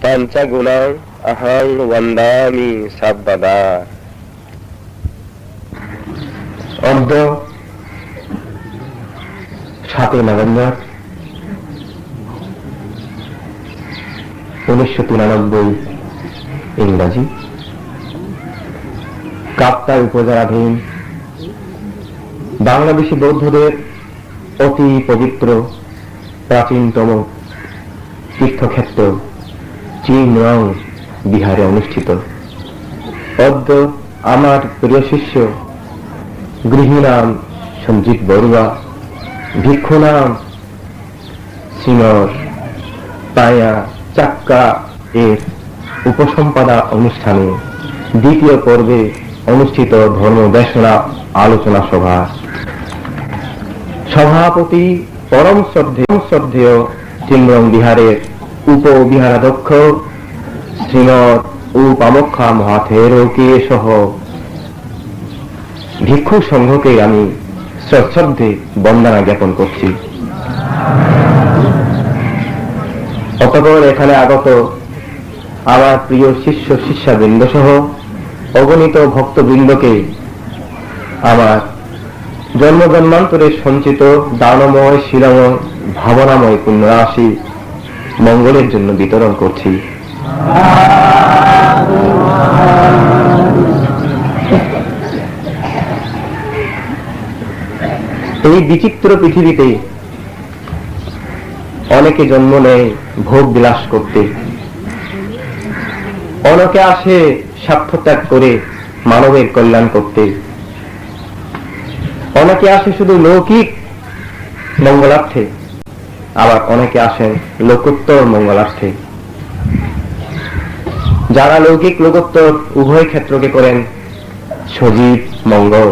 পাঞ্চগুণাং অহং বন্দামি সর্বদা। অদ্য 7 নভেম্বর 1993 ইংরাজি, কাপ্তাই উপজেলাধীন বাংলাদেশি বৌদ্ধদের অতি পবিত্র প্রাচীনতম তীর্থক্ষেত্র চিনরং বিহারে অনুষ্ঠিত। অদ্য আমার প্রিয় শিষ্য গৃহী নাম সঞ্জিত বড়ুয়া, ভিক্ষু নাম সিঙ্গর পায়া চাক্কা এর উপসম্পাদা অনুষ্ঠানে দ্বিতীয় পর্বে অনুষ্ঠিত ধর্ম দেশনা আলোচনা সভা সভাপতি পরম শ্রদ্ধেয় চিনরং বিহারের উপবিহারাধ্যক্ষ শ্রীমৎ উপামক্ষা মহাথেরকে সহ ভিক্ষু সংঘকে আমি সশ্রদ্ধে বন্দনা জ্ঞাপন করছি। অতঃপর এখানে আগত আমার প্রিয় শিষ্য শিষ্যাবৃন্দ সহ অগণিত ভক্তবৃন্দকে আমার জন্ম জন্মান্তরে সঞ্চিত দানময় শিলাময় ভাবনাময় পুণ্যরাশি মঙ্গলের জন্য বিতরণ করছি। এই বিচিত্র পৃথিবীতে অনেকে জন্ম নেয় ভোগ বিলাস করতে, অনেকে আসে স্বার্থ ত্যাগ করে মানবের কল্যাণ করতে, অনেকে আসে শুধু লৌকিক মঙ্গলার্থে, আবার অনেকে আসেন লোকোত্তর মঙ্গলার্থে। যারা লৌকিক লোকোত্তর উভয় ক্ষেত্রকে করেন সজীব মঙ্গল,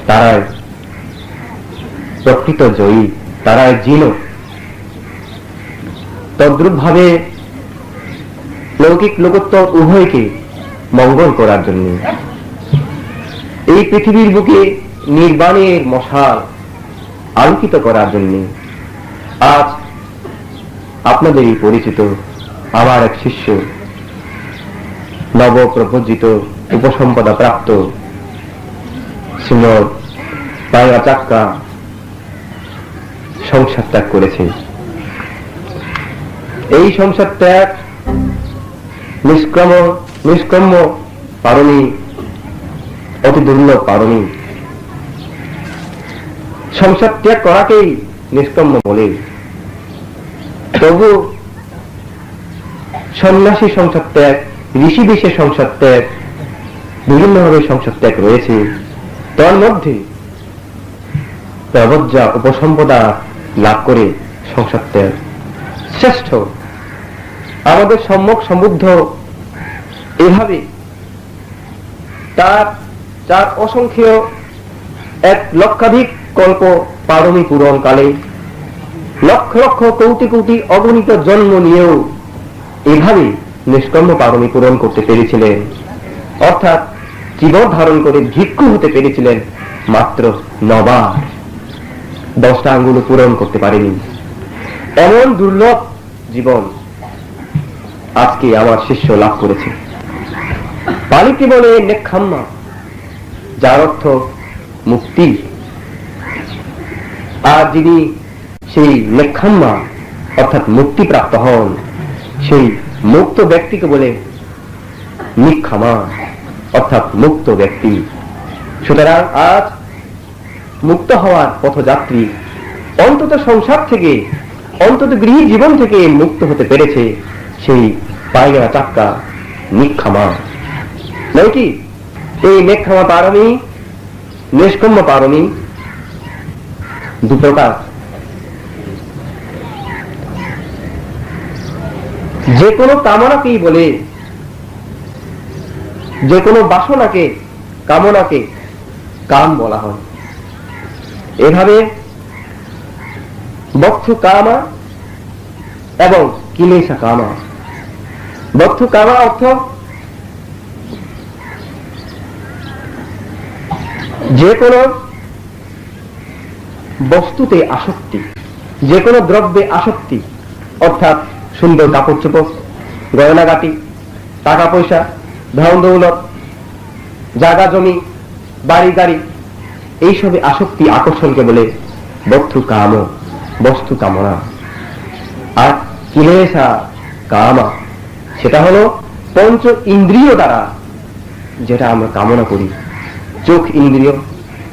তারাই প্রকৃত জয়ী, তারাই জিন। তদ্রূপ ভাবে লৌকিক লোকোত্তর উভয়কে মঙ্গল করার জন্য এই পৃথিবীর বুকে নির্বাণের মশাল আলোকিত করার জন্য আজ আপনাদেরই পরিচিত আমার এক শিষ্য নবপ্রবর্জিত উপসম্পদা প্রাপ্ত শ্রীমৎ পায়া চাক্কা সংসার ত্যাগ করেছে। এই সংসার ত্যাগ নিষ্কর্ম পারণী, অতি দুর্লভ পারণী। সংসার ত্যাগ করাকেই নিষ্কর্ম বলে, তবু সন্ন্যাসী সংসার ত্যাগ, ঋষি বিশেষ সংসার ত্যাগ, বিভিন্নভাবে সংসার ত্যাগ রয়েছে। তার মধ্যে প্রবজ্জা উপসম্পদা লাভ করে সংসার ত্যাগ শ্রেষ্ঠ। আমাদের সম্যক সমুদ্ধ এভাবে তার অসংখ্য 1 লক্ষাধিক কল্প পারমী পূরণ কালে লক্ষ লক্ষ কোটি কোটি অগণিত জন্ম নিয়েও এভাবে নিষ্কর্ম পারমী পূরণ করতে পেরেছিলেন, অর্থাৎ জীবন ধারণ করে ভিক্ষু হতে পেরেছিলেন মাত্র 9 বার। 10টা আঙ্গুল পূরণ করতে পারেনি। এমন দুর্লভ জীবন আজকে আমার শিষ্য লাভ করেছে। পালিতে বলে নেক্ষাম্মা, যার অর্থ মুক্তি। আর যিনি সেই নেক্ষাম্মা অর্থাৎ মুক্তি প্রাপ্ত হন, সেই মুক্ত ব্যক্তিকে বলে নিক্ষামা অর্থাৎ মুক্ত ব্যক্তি। সুতরাং আজ মুক্ত হওয়ার পথযাত্রী অন্তত সংসার থেকে, অন্তত গৃহী জীবন থেকে মুক্ত হতে পেরেছে সেই পায়া চাক্কা নিক্ষামা নয় কি? এই নেক্ষামা পারমী, নিষ্কর্ম পারমী 2 প্রকার। যে কোনো কামনাকেই বলে, যে কোনো বাসনাকে, কামনাকে কাম বলা হয়। এভাবে বক্ষু কামা এবং কিলেশা কামা। বক্ষু কামা অর্থ যে কোনো বস্তুতে আসক্তি, যে কোনো দ্রব্যে আসক্তি, অর্থাৎ সুন্দর কাপড় চোপড়, গয়নাগাটি, টাকা পয়সা, ধন দৌলত, জায়গা জমি, বাড়ি গাড়ি, এইসবে আসক্তি আকর্ষণকে বলে বস্তু কাম, বস্তু কামনা। আর কিলেশা কামা, সেটা হলো পঞ্চ ইন্দ্রিয় দ্বারা যেটা আমরা কামনা করি। চোখ ইন্দ্রিয়,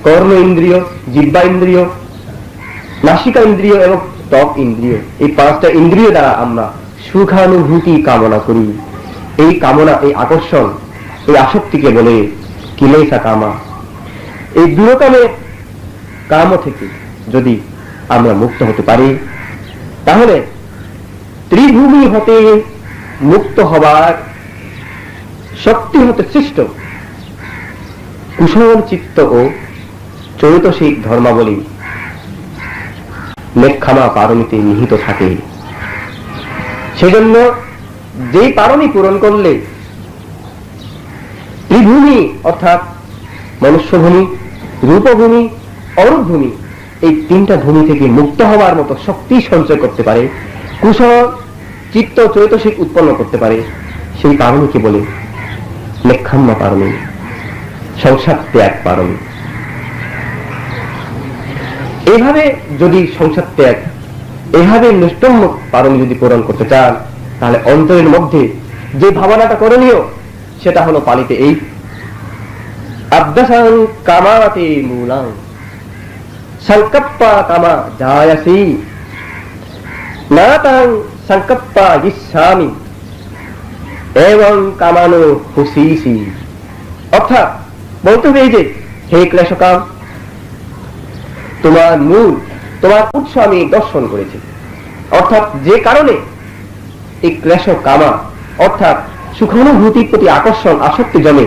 কর্ণ ইন্দ্রিয়, জিহ্বা ইন্দ্রিয়, নাসিকা ইন্দ্রিয় এবং ত্বক ইন্দ্রিয়, এই পাঁচটা ইন্দ্রিয় দ্বারা আমরা সুখানুভূতি কামনা করি। এই কামনা, এই আকর্ষণ, এই আসক্তিকে বলে কিলেশা কামা। এই দুরকামের কাম থেকে যদি আমরা মুক্ত হতে পারি, তাহলে ত্রিভূমি হতে মুক্ত হবার শক্তি হতে সৃষ্ট কুশল চিত্ত ও চৈতসিক ধর্মাবলী নেক্ষামা পারমিতে নিহিত থাকে। সেজন্য যেই পারমি পূরণ করলে ত্রিভূমি অর্থাৎ মনুষ্যভূমি, রূপভূমি, অরূপভূমি, এই তিনটা ভূমি থেকে মুক্ত হওয়ার মতো শক্তি সঞ্চয় করতে পারে, কুশল চিত্ত চৈতসিক উৎপন্ন করতে পারে, সেই পারমিকে বলে নেক্ষাম্মা পারমি, সংসার ত্যাগ পারমি। এইভাবে যদি সংসার ত্যাগ, এইভাবে নিষ্ঠম্য পারমি যদি পূরণ করতে চান, তাহলে অন্তরের মধ্যে যে ভাবনাটা করণীয় সেটা হলো পালিতে এই আদ্যাসাং কামাতে মূলাং সংকপ্পা কামা জায়াসি নাতাং সংকপ্পা ইচ্ছামি এবং কামানো হুসিসি। অর্থাৎ বলতে হবে যে হে ক্লেশকাম, তোমার মূল, তোমার উৎস আমি দর্শন করেছি। অর্থাৎ যে কারণে এই ক্লেশ কামা অর্থাৎ সুখানুভূতির প্রতি আকর্ষণ আসক্তি জমে,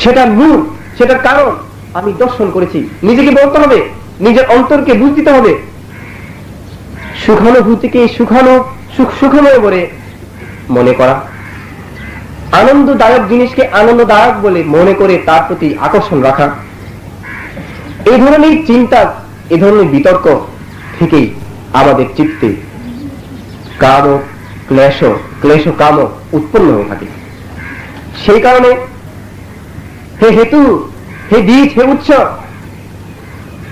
সেটার মূল, সেটার কারণ আমি দর্শন করেছি। নিজেকে বলতে হবে, নিজের অন্তরকে বুঝ দিতে হবে। সুখানুভূতিকে সুখময় বলে মনে করা, আনন্দদায়ক জিনিসকে আনন্দদায়ক বলে মনে করে তার প্রতি আকর্ষণ রাখা, এই ধরনের চিন্তা, এই ধরনের বিতর্ক থেকেই আমাদের চিত্তে কাম, ক্লেশ কাম উৎপন্ন হয়ে থাকে। সেই কারণে হে হেতু, হে বীজ, হে উৎস,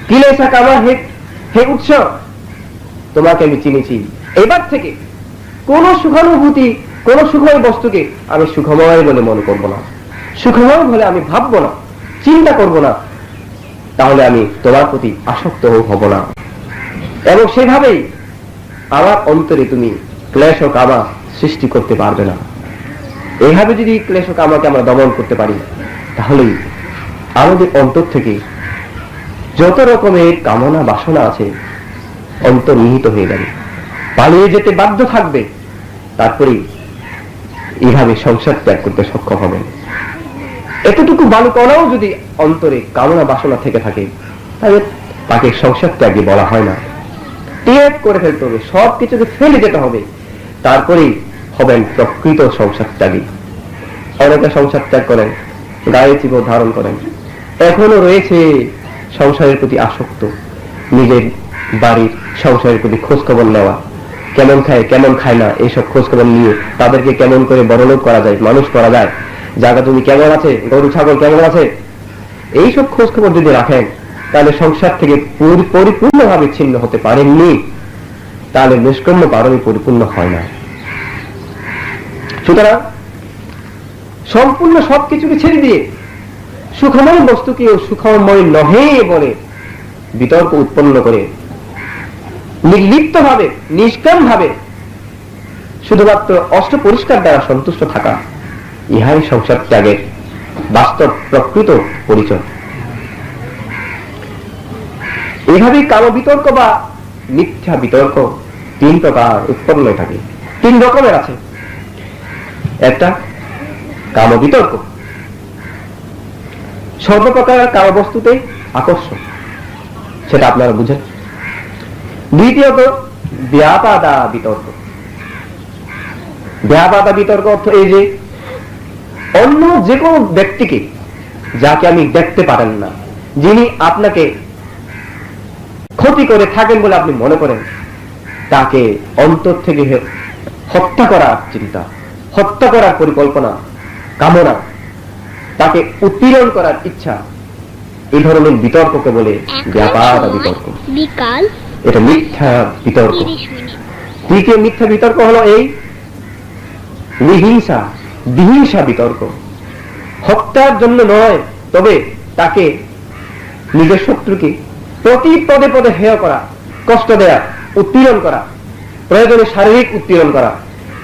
কিলেশা কামা, হে উৎস, তোমাকে আমি চিনেছি। এবার থেকে কোন সুখানুভূতি, কোন সুখময় বস্তুকে আমি সুখময় বলে মনে করব না, সুখময় বলে আমি ভাববো না, চিন্তা করব না, তাহলে আমি তোমার প্রতি আসক্ত হব না। এবং সেভাবেই আমার অন্তরে তুমি ক্লেশ কামা সৃষ্টি করতে পারবে না। এইভাবে যদি ক্লেশ কামাকে আমরা দমন করতে পারি, তাহলেই আমাদের অন্তর থেকে যত রকমের কামনা বাসনা আছে অন্তর্নিহিত হয়ে যাবে, পালিয়ে যেতে বাধ্য থাকবে। তারপরে এইভাবে সংসার ত্যাগ করতে সক্ষম হবে। এতটুকু বালুকণাও যদি অন্তরে কামনা বাসনা থেকে থাকে, তাহলে তাকে সংসার ত্যাগী বলা হয় না। ত্যাগ করে ফেলতে হবে, সবকিছুকে ফেলে যেতে হবে, তারপরেই হবেন প্রকৃত সংসার ত্যাগী। অনেকে সংসার ত্যাগ করেন, গায়ে জীবন ধারণ করেন, এখনো রয়েছে সংসারের প্রতি আসক্ত। নিজের বাড়ির সংসারের প্রতি খোঁজখবর নেওয়া, কেমন খায় কেমন খায় না, এইসব খোঁজখবর নিয়ে তাদেরকে কেমন করে বড়লোক করা যায়, মানুষ করা যায়, জায়গা জমি কেমন আছে, গরু ছাগল কেমন আছে, এইসব খোঁজখবর যদি রাখেন, তাহলে সংসার থেকে পরিপূর্ণভাবে ছিন্ন হতে পারেননি, তাহলে নিষ্কর্ম পারমি পরিপূর্ণ হয় না। সুতরাং সম্পূর্ণ সবকিছুকে ছেড়ে দিয়ে সুখময় বস্তুকেও সুখময় নহে বলে বিতর্ক উৎপন্ন করে নির্লিপ্ত ভাবে, নিষ্কাম ভাবে শুধুমাত্র অষ্ট পরিষ্কার দ্বারা সন্তুষ্ট থাকা, ইহাই সংসার ত্যাগের বাস্তব প্রকৃত পরিচয়। এভাবে কাম বিতর্ক বা মিথ্যা বিতর্ক তিন প্রকার উৎপন্ন হয়ে থাকে, তিন রকমের আছে। একটা কাম বিতর্ক, সর্বপ্রকার কাম বস্তুতে আকর্ষণ, সেটা আপনারা বুঝেন। দ্বিতীয়ত ব্যাপাদা বিতর্ক। ব্যাপাদা বিতর্ক অর্থ এই যে অন্য যে কোনো ব্যক্তিকে, যাকে আমি দেখতে পারেন না, যিনি আপনাকে ক্ষতি করে থাকেন বলে আপনি মনে করেন, তাকে অন্তর থেকে হত্যা করার চিন্তা, হত্যা করার পরিকল্পনা, কামনা, তাকে উৎপীড়ন করার ইচ্ছা, এই ধরনের বিতর্ককে বলে ব্যাপার বিতর্ক। বিকাল এটা মিথ্যা বিতর্ক। 30 মিনিট। তৃতীয় মিথ্যা বিতর্ক হলো এই বিহিংসা, বিহিংসা বিতর্ক। হত্যার জন্য নয়, তবে তাকে, নিজের শত্রুকে প্রতি পদে পদে হেয় করা, কষ্ট দেয়া, উৎপীড়ন করা, প্রয়োজনে শারীরিক উৎপীড়ন করা,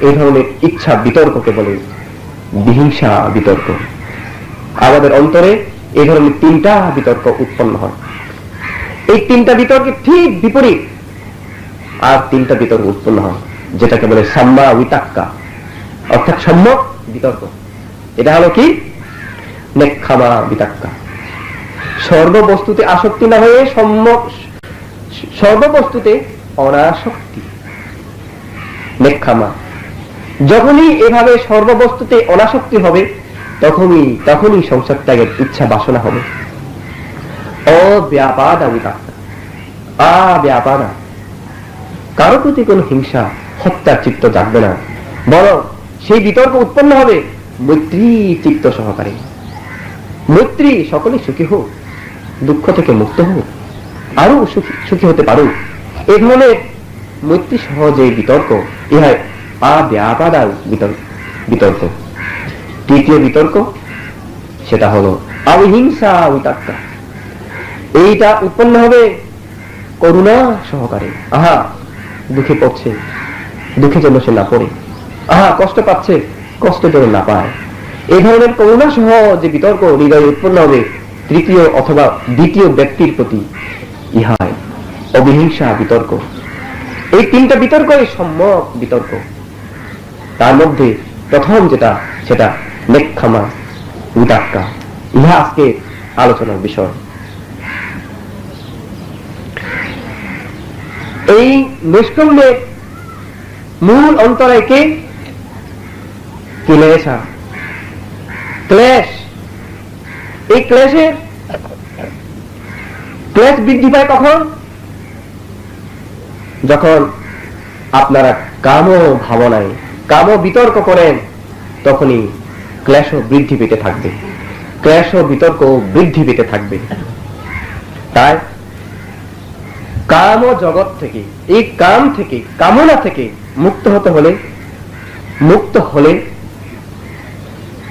এই ধরনের ইচ্ছা বিতর্ককে বলে বিহিংসা বিতর্ক। আমাদের অন্তরে এই ধরনের তিনটা বিতর্ক উৎপন্ন হয়। এই তিনটা বিতর্কের ঠিক বিপরীত আর তিনটা বিতর্ক উৎপন্ন হয়, যেটাকে বলে সাম্মা বিতাক্কা, অর্থাৎ সম্যক বিতর্ক। এটা হলো কি? নেক্ষামা বিতাক্কা। সর্ববস্তুতে আসক্তি না হয়ে সম্যক, সর্ববস্তুতে অনাসক্তি, নেক্ষামা। যখনই এভাবে সর্ববস্তুতে অনাসক্তি হবে, তখনই সংসার ত্যাগের ইচ্ছা বাসনা হবে। অব্যাপাদা বিতাক্কা, আব্যাপাদা। কারো প্রতি কোন হিংসা, হত্যার চিত্ত জাগবে না, বরং সেই বিতর্ক উৎপন্ন হবে মৈত্রী চিত্ত সহকারে। মৈত্রী, সকলে সুখী হোক, দুঃখ থেকে মুক্ত হোক, আরো সুখী হতে পারুক, এই ধরনের মৈত্রী সহজে বিতর্ক, ইহা আব্যাপাদা বিতর্ক। তৃতীয় বিতর্ক, সেটা হলো অহিংসা বিতাক্কা। এইটা উৎপন্ন হবে করুণা সহকারে। আহা, দুঃখে পড়ছে, দুঃখে যেন সে না পড়ে, আহা কষ্ট পাচ্ছে, কষ্ট যেন না পায়। এই ধরনের করুণা সহ যে বিতর্ক হৃদয়ে উৎপন্ন হবে তৃতীয় অথবা দ্বিতীয় ব্যক্তির প্রতি, ইহাই অবিহিংসা বিতর্ক। এই তিনটা বিতর্কই সম্যক বিতর্ক। তার মধ্যে প্রথম যেটা, সেটা নেক্ষামা বিতাক্কা। ইহা আজকে আলোচনার বিষয়। এই নিষ্কম্যের মূল অন্তরায় কে? ক্লেশা, ক্লেশ। এই ক্লেশ বৃদ্ধি পায় কখন? যখন আপনারা কাম ভাবনায়, কাম বিতর্ক করেন, তখনই ক্লেশ বৃদ্ধি পেতে থাকবে, ক্লেশ বিতর্ক বৃদ্ধি পেতে থাকবে। তাই কাম জগৎ থেকে, এই কাম থেকে, কামনা থেকে মুক্ত হলে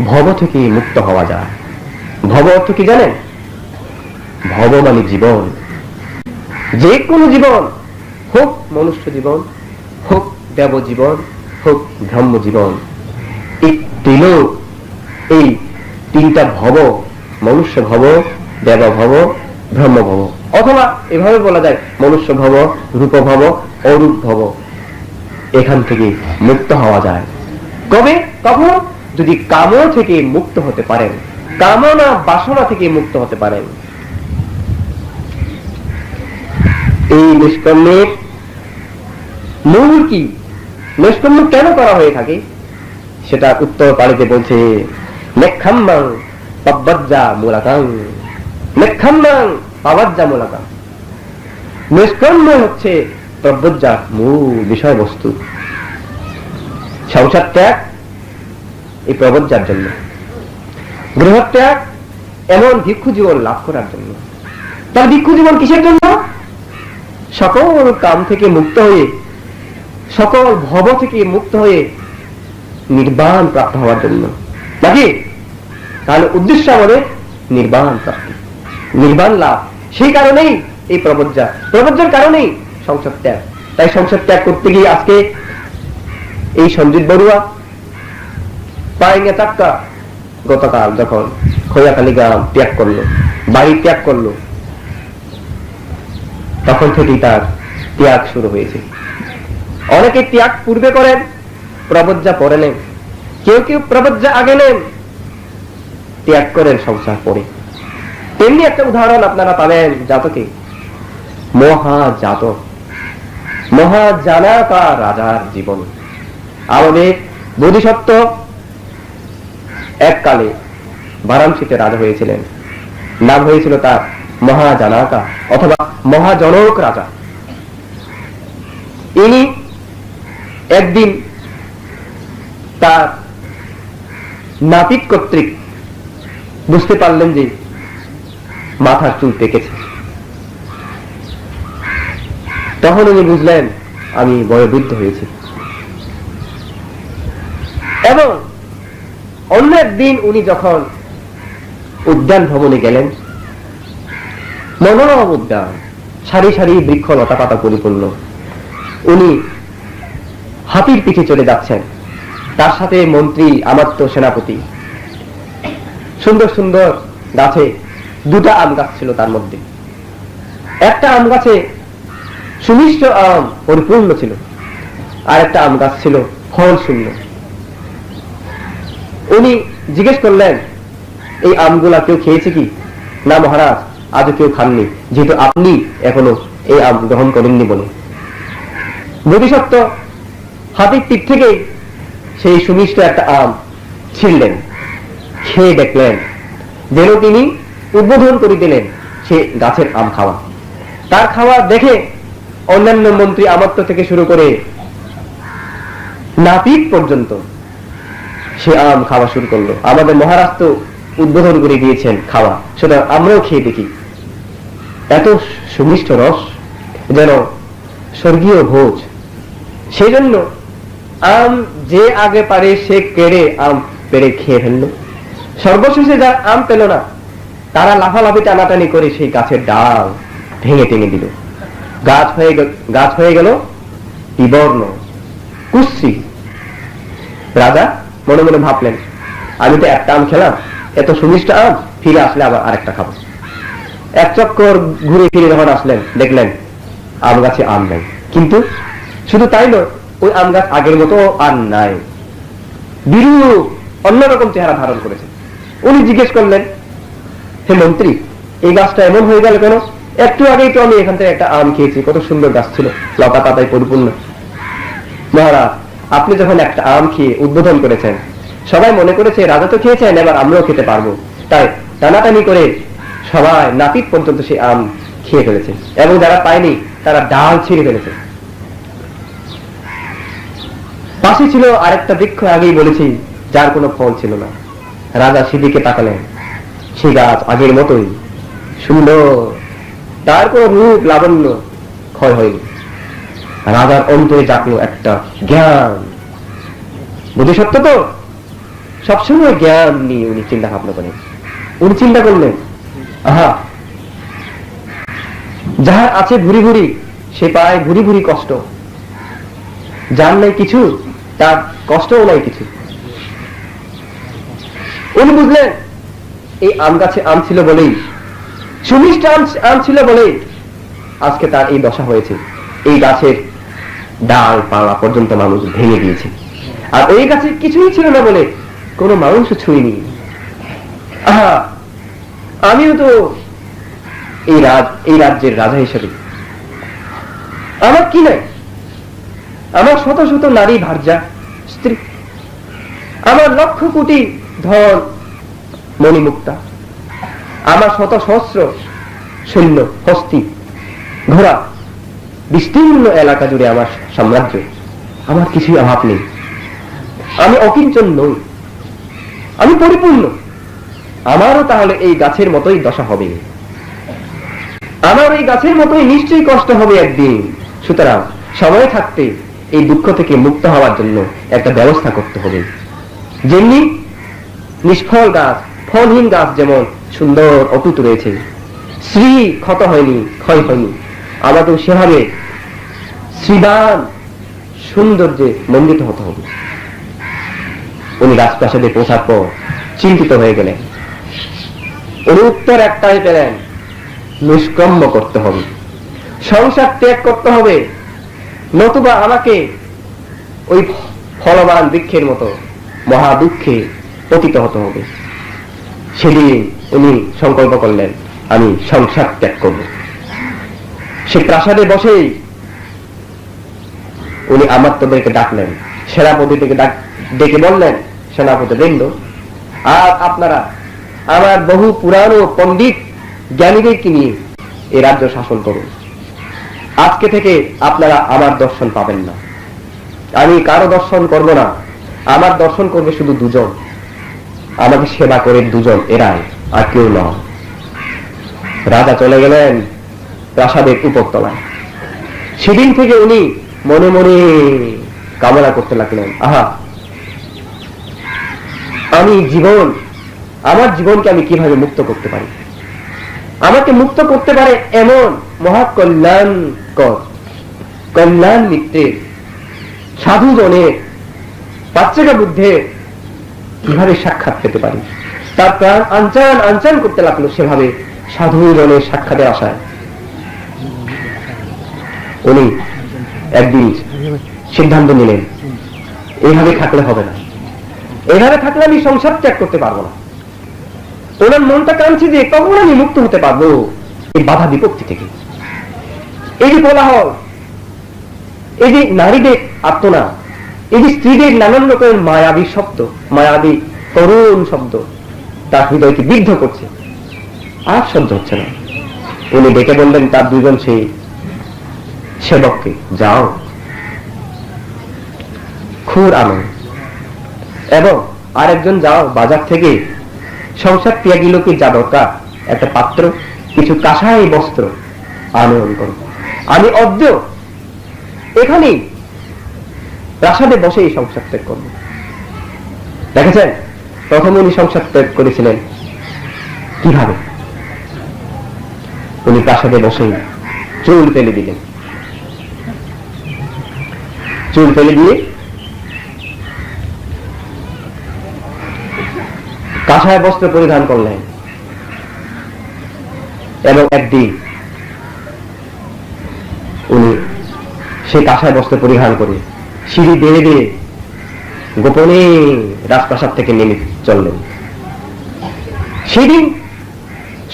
ভব থেকে মুক্ত হওয়া যায়। ভব অর্থ কি জানেন? ভব মানে জীবন। যে কোনো জীবন হোক, মনুষ্য জীবন হোক, দেব জীবন হোক, ব্রহ্ম জীবন, এই তিনটা ভব, মনুষ্য ভব, দেব ভব, ব্রহ্ম ভব, অথবা এভাবে বলা যায় মনুষ্য ভব, রূপ ভব, অরূপ ভব। এখান থেকে মুক্ত হওয়া যায় কবে? কখন? যদি কাম থেকে মুক্ত হতে পারেন, কামনা বাসনা থেকে মুক্ত হতে পারেন। এই নিষ্কর্মের মূল কি, নিষ্কর্ম কেন করা হয়ে থাকে, সেটা উত্তর পালিতে বলছে নেক্ষাম্মাং পাবজ্জা মূলাকাং, নেক্ষাম্মাং পাবজ্জা মূলাকাং। নিষ্কর্ম হচ্ছে প্রবজ্জার মূল বিষয়বস্তু। সংসার ত্যাগ এই প্রবজ্জার জন্য, গৃহত্যাগ এমন ভিক্ষু জীবন লাভ করার জন্য। তার ভিক্ষু জীবন কিসের জন্য? সকল কাম থেকে মুক্ত হয়ে, সকল ভব থেকে মুক্ত হয়ে নির্বাণ প্রাপ্ত হওয়ার জন্য, নাকি? তাহলে উদ্দেশ্য আমাদের নির্বাণ প্রাপ্তি, নির্বাণ লাভ। সেই কারণেই এই প্রবজ্জার কারণেই সংসার ত্যাগ। তাই সংসার ত্যাগ করতে গিয়ে আজকে এই সঞ্জিত বড়ুয়া পাইঙ্গা চাক্কা গতকাল যখন খৈয়াখালী গ্রাম ত্যাগ করলো, বাড়ি ত্যাগ করলো, তখন থেকেই তার ত্যাগ শুরু হয়েছে। অনেকে ত্যাগ পূর্বে করেন, প্রবজ্জা পরে নেন, কেউ কেউ প্রবজ্জা আগে নেন, ত্যাগ করেন সংসার পরে। তেমনি একটা উদাহরণ আপনারা পাবেন জাতকে, মহাজাতক, মহাজানাকা রাজার জীবন। আমাদের বোধিসত্ত্ব এককালে বারাণসীতে রাজা হয়েছিলেন, নাম হয়েছিল তার মহাজানাকা অথবা মহাজনক রাজা। ইনি একদিন তার নাপিত কর্তৃক বুঝতে পারলেন যে মাথার চুল পেকেছে। তখন উনি বুঝলেন আমি বয়োবৃদ্ধ হয়েছি। এবং অন্য একদিন উনি যখন উদ্যান ভবনে গেলেন, মনোরম উদ্যান, সারি সারি বৃক্ষ লতা পাতা পরিপূর্ণ, উনি হাতির পিঠে চলে যাচ্ছেন, তার সাথে মন্ত্রী, আমাত্য, সেনাপতি। সুন্দর সুন্দর গাছে, দুটা আম গাছ ছিল তার মধ্যে। একটা আম গাছে সুমিষ্ট আম পরিপূর্ণ ছিল, আর একটা আম গাছ ছিল ফল শূন্য। উনি জিজ্ঞেস করলেন, এই আমগুলা কেউ খেয়েছে কি? না মহারাজ, আজও কেউ খাননি, যেহেতু আপনি এখনো এই আম গ্রহণ করেননি বলে। বোধিসত্ত্ব হাতির পিঠ থেকে সেই সুমিষ্ট একটা আম ছিঁড়লেন, খেয়ে দেখলেন, যেন তিনি উদ্বোধন করে দিলেন সে গাছের আম খাওয়া। তার খাওয়া দেখে অন্যান্য মন্ত্রী, আমাত্য থেকে শুরু করে নাপিত পর্যন্ত সে আম খাওয়া শুরু করলো। আমাদের মহারাজ তো উদ্বোধন করে দিয়েছেন খাওয়া, সুতরাং আমরাও খেয়ে দেখি। এত সুমিষ্ট রস, যেন স্বর্গীয় ভোজ। সেই জন্য আম যে আগে পারে সে কেড়ে আম পেড়ে খেয়ে ফেলল। সর্বশেষে যারা আম পেল না, তারা লাফালাফি টানাটানি করে সেই গাছের ডাল ভেঙে টেঙে দিল। গাছ হয়ে গেল বিবর্ণ, কুশ্রী। রাজা মনে মনে ভাবলেন, আমি তো একটা আম খেলাম, এত সুমিষ্ট আম, ফিরে আসলে আবার আরেকটা খাবো। এক চক্কর ঘুরে ফিরে যখন আসলেন, দেখলেন আম গাছে আম নাই। কিন্তু শুধু তাই নয়, ওই আম গাছ আগের মতো আর নাই, বিরূপ অন্যরকম চেহারা ধারণ করেছে। উনি জিজ্ঞেস করলেন, হে মন্ত্রী, এই গাছটা এমন হয়ে গেল কেন? একটু আগেই তো আমি এখান থেকে একটা আম খেয়েছি, কত সুন্দর গাছ ছিল, লতা পাতায় পরিপূর্ণ। মহারাজ, আপনি যখন একটা আম খেয়ে উদ্বোধন করেছেন, সবাই মনে করেছে রাজা তো খেয়েছেন, এবার আমরাও খেতে পারবো, তাই টানাটানি করে সবাই নাপিত পর্যন্ত সেই আম খেয়ে ফেলেছে, এবং যারা পায়নি তারা ডাল ছিঁড়ে ফেলেছে। পাশে ছিল আরেকটা বৃক্ষ, আগেই বলেছি, যার কোনো ফল ছিল না। রাজা সেদিকে তাকালেন, সেই গাছ আগের মতোই সুন্দর, তার কোনো রূপ লাবণ্য ক্ষয় হয়নি। রাজার অন্তরে জাগলো একটা জ্ঞান। বোধিসত্ত্ব তো সবসময় জ্ঞান নিয়ে উনি চিন্তা ভাবনা করেন। উনি চিন্তা করলেন, আহা, যাহার আছে ভুরি ভুরি, সে পায় ভুরি ভুরি কষ্ট। যার নাই কিছু, তার কষ্টও নাই কিছু। উনি বুঝলেন, এই আম গাছে আম ছিল বলেই, সুমিষ্ট আম ছিল বলেই আজকে তার এই দশা হয়েছে। এই গাছের ডাল পালা পর্যন্ত মানুষ ভেঙে দিয়েছে, আর এই গাছে কিছুই ছিল না বলে কোনো মানুষ ছুঁয়নি। আহা, আমিও তো এই রাজ্যের রাজা হিসেবে, আমার কি নাই? আমার শত শত নারী ভার্যা স্ত্রী, আমার লক্ষ কোটি ধন মণিমুক্তা, আমার শত সহস্র সৈন্য, হস্তি, ঘোড়া, বিস্তীর্ণ এলাকা জুড়ে আমার সাম্রাজ্য। আমার কিছুই অভাব নেই, আমি অকিঞ্চন নই, আমি পরিপূর্ণ। আমারও তাহলে এই গাছের মতোই দশা হবে, আমার এই গাছের মতোই নিশ্চয়ই কষ্ট হবে একদিন। সুতরাং সময় থাকতে এই দুঃখ থেকে মুক্ত হওয়ার জন্য একটা ব্যবস্থা করতে হবে। যেমনি নিষ্ফল গাছ, ফলহীন গাছ যেমন সুন্দর অটুট রয়েছে, শ্রী ক্ষত হয়নি, ক্ষয় হয়নি, আমাদের সেভাবে শ্রীবান সৌন্দর্যে মণ্ডিত হতে হবে। উনি রাজপ্রাসাদে পৌঁছার পর চিন্তিত হয়ে গেলেন। উনি উত্তর একটাই পেলেন, নিষ্কর্ম করতে হবে, সংসার ত্যাগ করতে হবে, নতুবা আমাকে ওই ফলবান বৃক্ষের মতো মহা দুঃখে পতিত হতে হবে। সেদিন উনি সংকল্প করলেন, আমি সংসার ত্যাগ করব। সে প্রাসাদে বসেই উনি আমাত্যদেরকে ডাকলেন, সেনাপতি থেকে ডেকে বললেন, সেনাপতি বৃন্দ, আর আপনারা আমার বহু পুরানো পণ্ডিত জ্ঞানীদেরকে নিয়ে এই রাজ্য শাসন করুন। আজকে থেকে আপনারা আমার দর্শন পাবেন না, আমি কারো দর্শন করব না। আমার দর্শন করবে শুধু দুজন, আমাকে সেবা করে দুজন, এরাই, আর কেউ নয়। রাজা চলে গেলেন প্রাসাদের উপরতলায়। সেদিন থেকে উনি মনে মনে কামনা করতে লাগলেন, আহা, আমার জীবনকে আমি কিভাবে মুক্ত করতে পারি। আমাকে মুক্ত করতে পারে এমন মহাকল্যাণকর, কল্যাণ মিত্রের, সাধুজনের, বাচ্চাকা বুদ্ধের কিভাবে সাক্ষাৎ পেতে পারি। তার প্রাণ আনচান আনচান করতে লাগলো সেভাবে সাধুজনের সাক্ষাতের আশায়। উনি একদিন সিদ্ধান্ত নিলেন, এইভাবে থাকলে হবে না, এইভাবে থাকলে আমি সংসার ত্যাগ করতে পারবো না। ওনার মনটা কাঁদছে যে কখন আমি মুক্ত হতে পারবো এই বাধা বিপত্তি থেকে। এই যে কোলাহল, এই যে নারীদের আর্তনাদ, এই যে স্ত্রীদের নানান রকমের মায়াবী শব্দ, মায়াবী করুণ শব্দ তার হৃদয়কে বিদ্ধ করছে, আর সহ্য হচ্ছে না। উনি ডেকে বললেন তার দুজন সেই সেবককে, যাও খুর আনো, এবং আরেকজন যাও বাজার থেকে সংসার ত্যাগী লোকে যা দরকার একটা পাত্র, কিছু কাঁসাই বস্ত্র আনয়ন করো। আমি অদ্য এখানেই প্রাসাদে বসে এই সংসার ত্যাগ করব। দেখেছেন প্রথম উনি সংসার ত্যাগ করেছিলেন কিভাবে? উনি প্রাসাদে বসেই চুল ফেলে দিলেন, চুল ফেলে দিয়ে কাঁসায় বস্ত্র পরিধান করলেন, এবং একদিন উনি সেই কাঁসায় বস্ত্র পরিধান করে সিঁড়ি বেয়ে দিয়ে গোপনে রাজপ্রাসাদ থেকে নেমে চললেন। সেদিন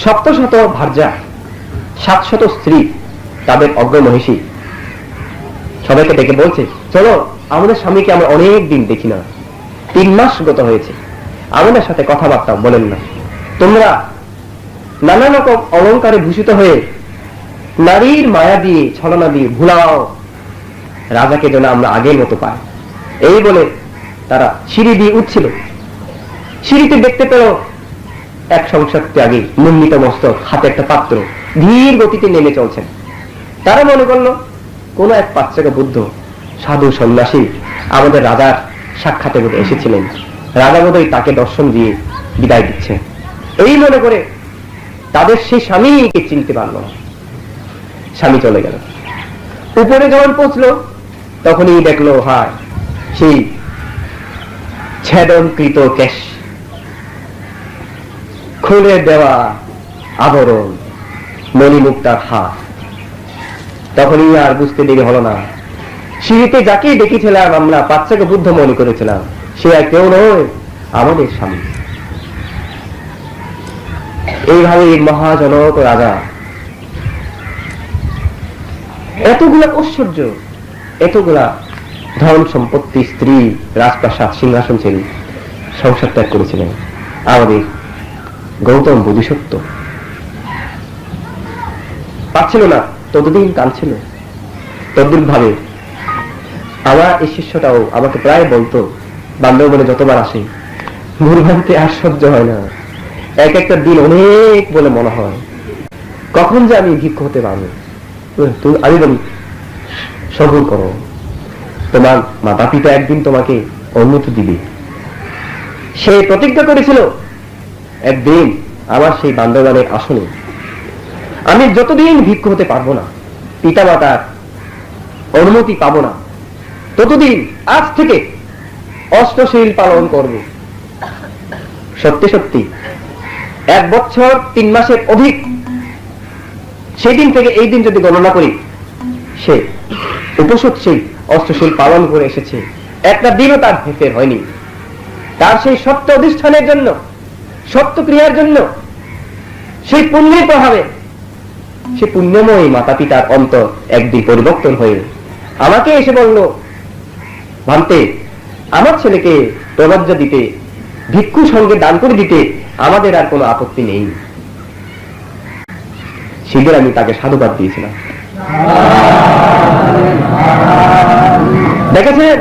700 ভার্যা, 700 স্ত্রী, তাদের অগ্রমহিষী সবাইকে ডেকে বলছে, চলো আমাদের স্বামীকে আমরা অনেক দিন দেখি না, 3 মাস গত হয়েছে, আমাদের সাথে কথাবার্তা বলেন না। তোমরা নানা রকম অলঙ্কারে ভূষিত হয়ে নারীর মায়া দিয়ে ছলনা দিয়ে ভুলাও রাজাকে, যেন আমরা আগের মতো পাই। এই বলে তারা সিঁড়ি দিয়ে উঠছিল। সিঁড়িতে দেখতে পেল এক সংসার ত্যাগী মুন্ডিত মস্তক, হাতে একটা পাত্র, ধীর গতিতে নেমে চলছেন। তারা মনে করল কোন এক পাচ্চাকা বুদ্ধ সাধু সন্ন্যাসী আমাদের রাজার সাক্ষাতে বোধ এসেছিলেন, রাজা বোধহয় তাকে দর্শন দিয়ে বিদায় দিচ্ছে। এই মনে করে তাদের সেই স্বামীকে চিনতে পারল না। স্বামী চলে গেল। উপরে যখন পৌঁছলো তখনই দেখলো, হায়, সেই ছেদনকৃত কেশ, খুলে দেওয়া আবরণ, মণিমুক্তার হাত। তখনই আর বুঝতে দেরি হলো না, সিঁড়িতে যাকে দেখেছিলাম আমরা বাচ্চাকে বুদ্ধ মনে করেছিলাম, সে আর কেউ নয়, আমাদের স্বামী। এইভাবে মহাজনক রাজা এতগুলা ঐশ্বর্য, এতগুলা ধন সম্পত্তি, স্ত্রী, রাজপ্রাসাদ, সিংহাসন ছেড়ে সংসার ত্যাগ করেছিলেন। আমাদের গৌতম বোধিসত্ত্ব পাচ্ছিল না, ততদিন কাঁদছিল। তদ্রুপ ভাবে আমার এই শিষ্যটাও আমাকে প্রায় বলতো, বান্দরবনে যতবার আসে ভুলভ্রান্তি আর সহ্য হয় না, এক একটা দিন অনেক বলে মনে হয়, কখন যে আমি ভিক্ষু হতে পারবো। আমি বলি, সবুর করো, তোমার মাতা পিতা একদিন তোমাকে অনুমতি দিবে। সে প্রতিজ্ঞা করেছিল, একদিন আমার সেই বান্দরবানের আসনে আমি যতদিন ভিক্ষু হতে পারবো না, পিতা মাতার অনুমতি পাবো না, ততদিন আজ থেকে অষ্টশীল পালন করব। সত্যি সত্যি 1 বছর 3 মাসের অধিক, সেই দিন থেকে এই দিন যদি গণনা করি, সে উপসৎশীল অষ্টশীল পালন করে এসেছে, একটা দিনও তার হেফের হয়নি। তার সেই সত্য অধিষ্ঠানের জন্য, সত্য ক্রিয়ার জন্য, সেই পুণ্যের প্রভাবে সে পুণ্যময়ী মাতা পিতার অন্তর একদিন পরিবর্তন হয়ে আমাকে এসে বলল, ভান্তে, আমার ছেলেকে প্রলজ্জা দিতে, ভিক্ষু সঙ্গে দান করে দিতে আমাদের আর কোনো আপত্তি নেই। সেদিন আমি তাকে সাধুবাদ দিয়েছিলাম। দেখেছেন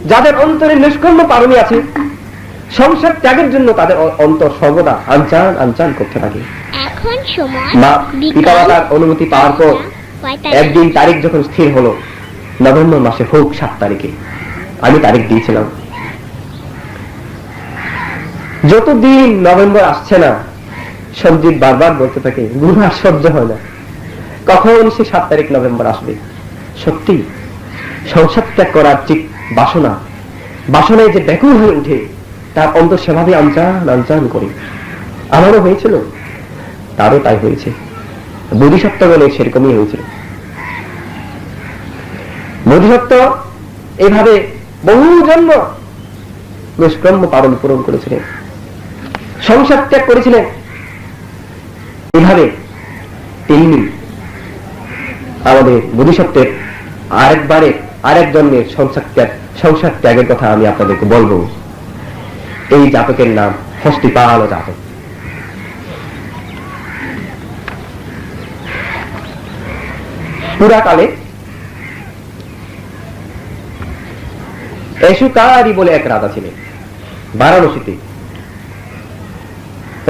যাদের অন্তরে নিষ্কর্ম পারমি আছে, সংসার ত্যাগের জন্য তাদের অন্তর সর্বদা আনচান আনচান করতে থাকে। মা পিতামাতার অনুমতি পাওয়ার পর একদিন তারিখ যখন স্থির হলো, নভেম্বর মাসে হোক 7 তারিখে, আমি তারিখ দিয়েছিলাম। যতদিন নভেম্বর আসছে না, সঞ্জিত বারবার বলতে থাকে, গুরু আর সহ্য হয় না, কখন সে 7 তারিখ নভেম্বর আসবে। সত্যি সংসার ত্যাগ করার বাসনায় যে ব্যাকুল হয়ে উঠে, তার অন্তর সেভাবে আনচান আনচান করে। আমারও হয়েছিল, তারও তাই হয়েছে। বোধিসত্ত্ব বলে সেরকমই হয়েছিল। বোধিসত্ত্ব এইভাবে বহু জন্ম নিষ্কর্ম পালন পূরণ করেছিলেন, সংসার ত্যাগ করেছিলেন। এইভাবে তিনি আমাদের বোধিসত্ত্বের আরেক জন্মের সংসার ত্যাগের কথা আমি আপনাদেরকে বলবো। এই জাতকের নাম হস্তিপাল জাতক। পুরাকালে এসুকারি বলে এক রাজা ছিলেন বারাণসীতে।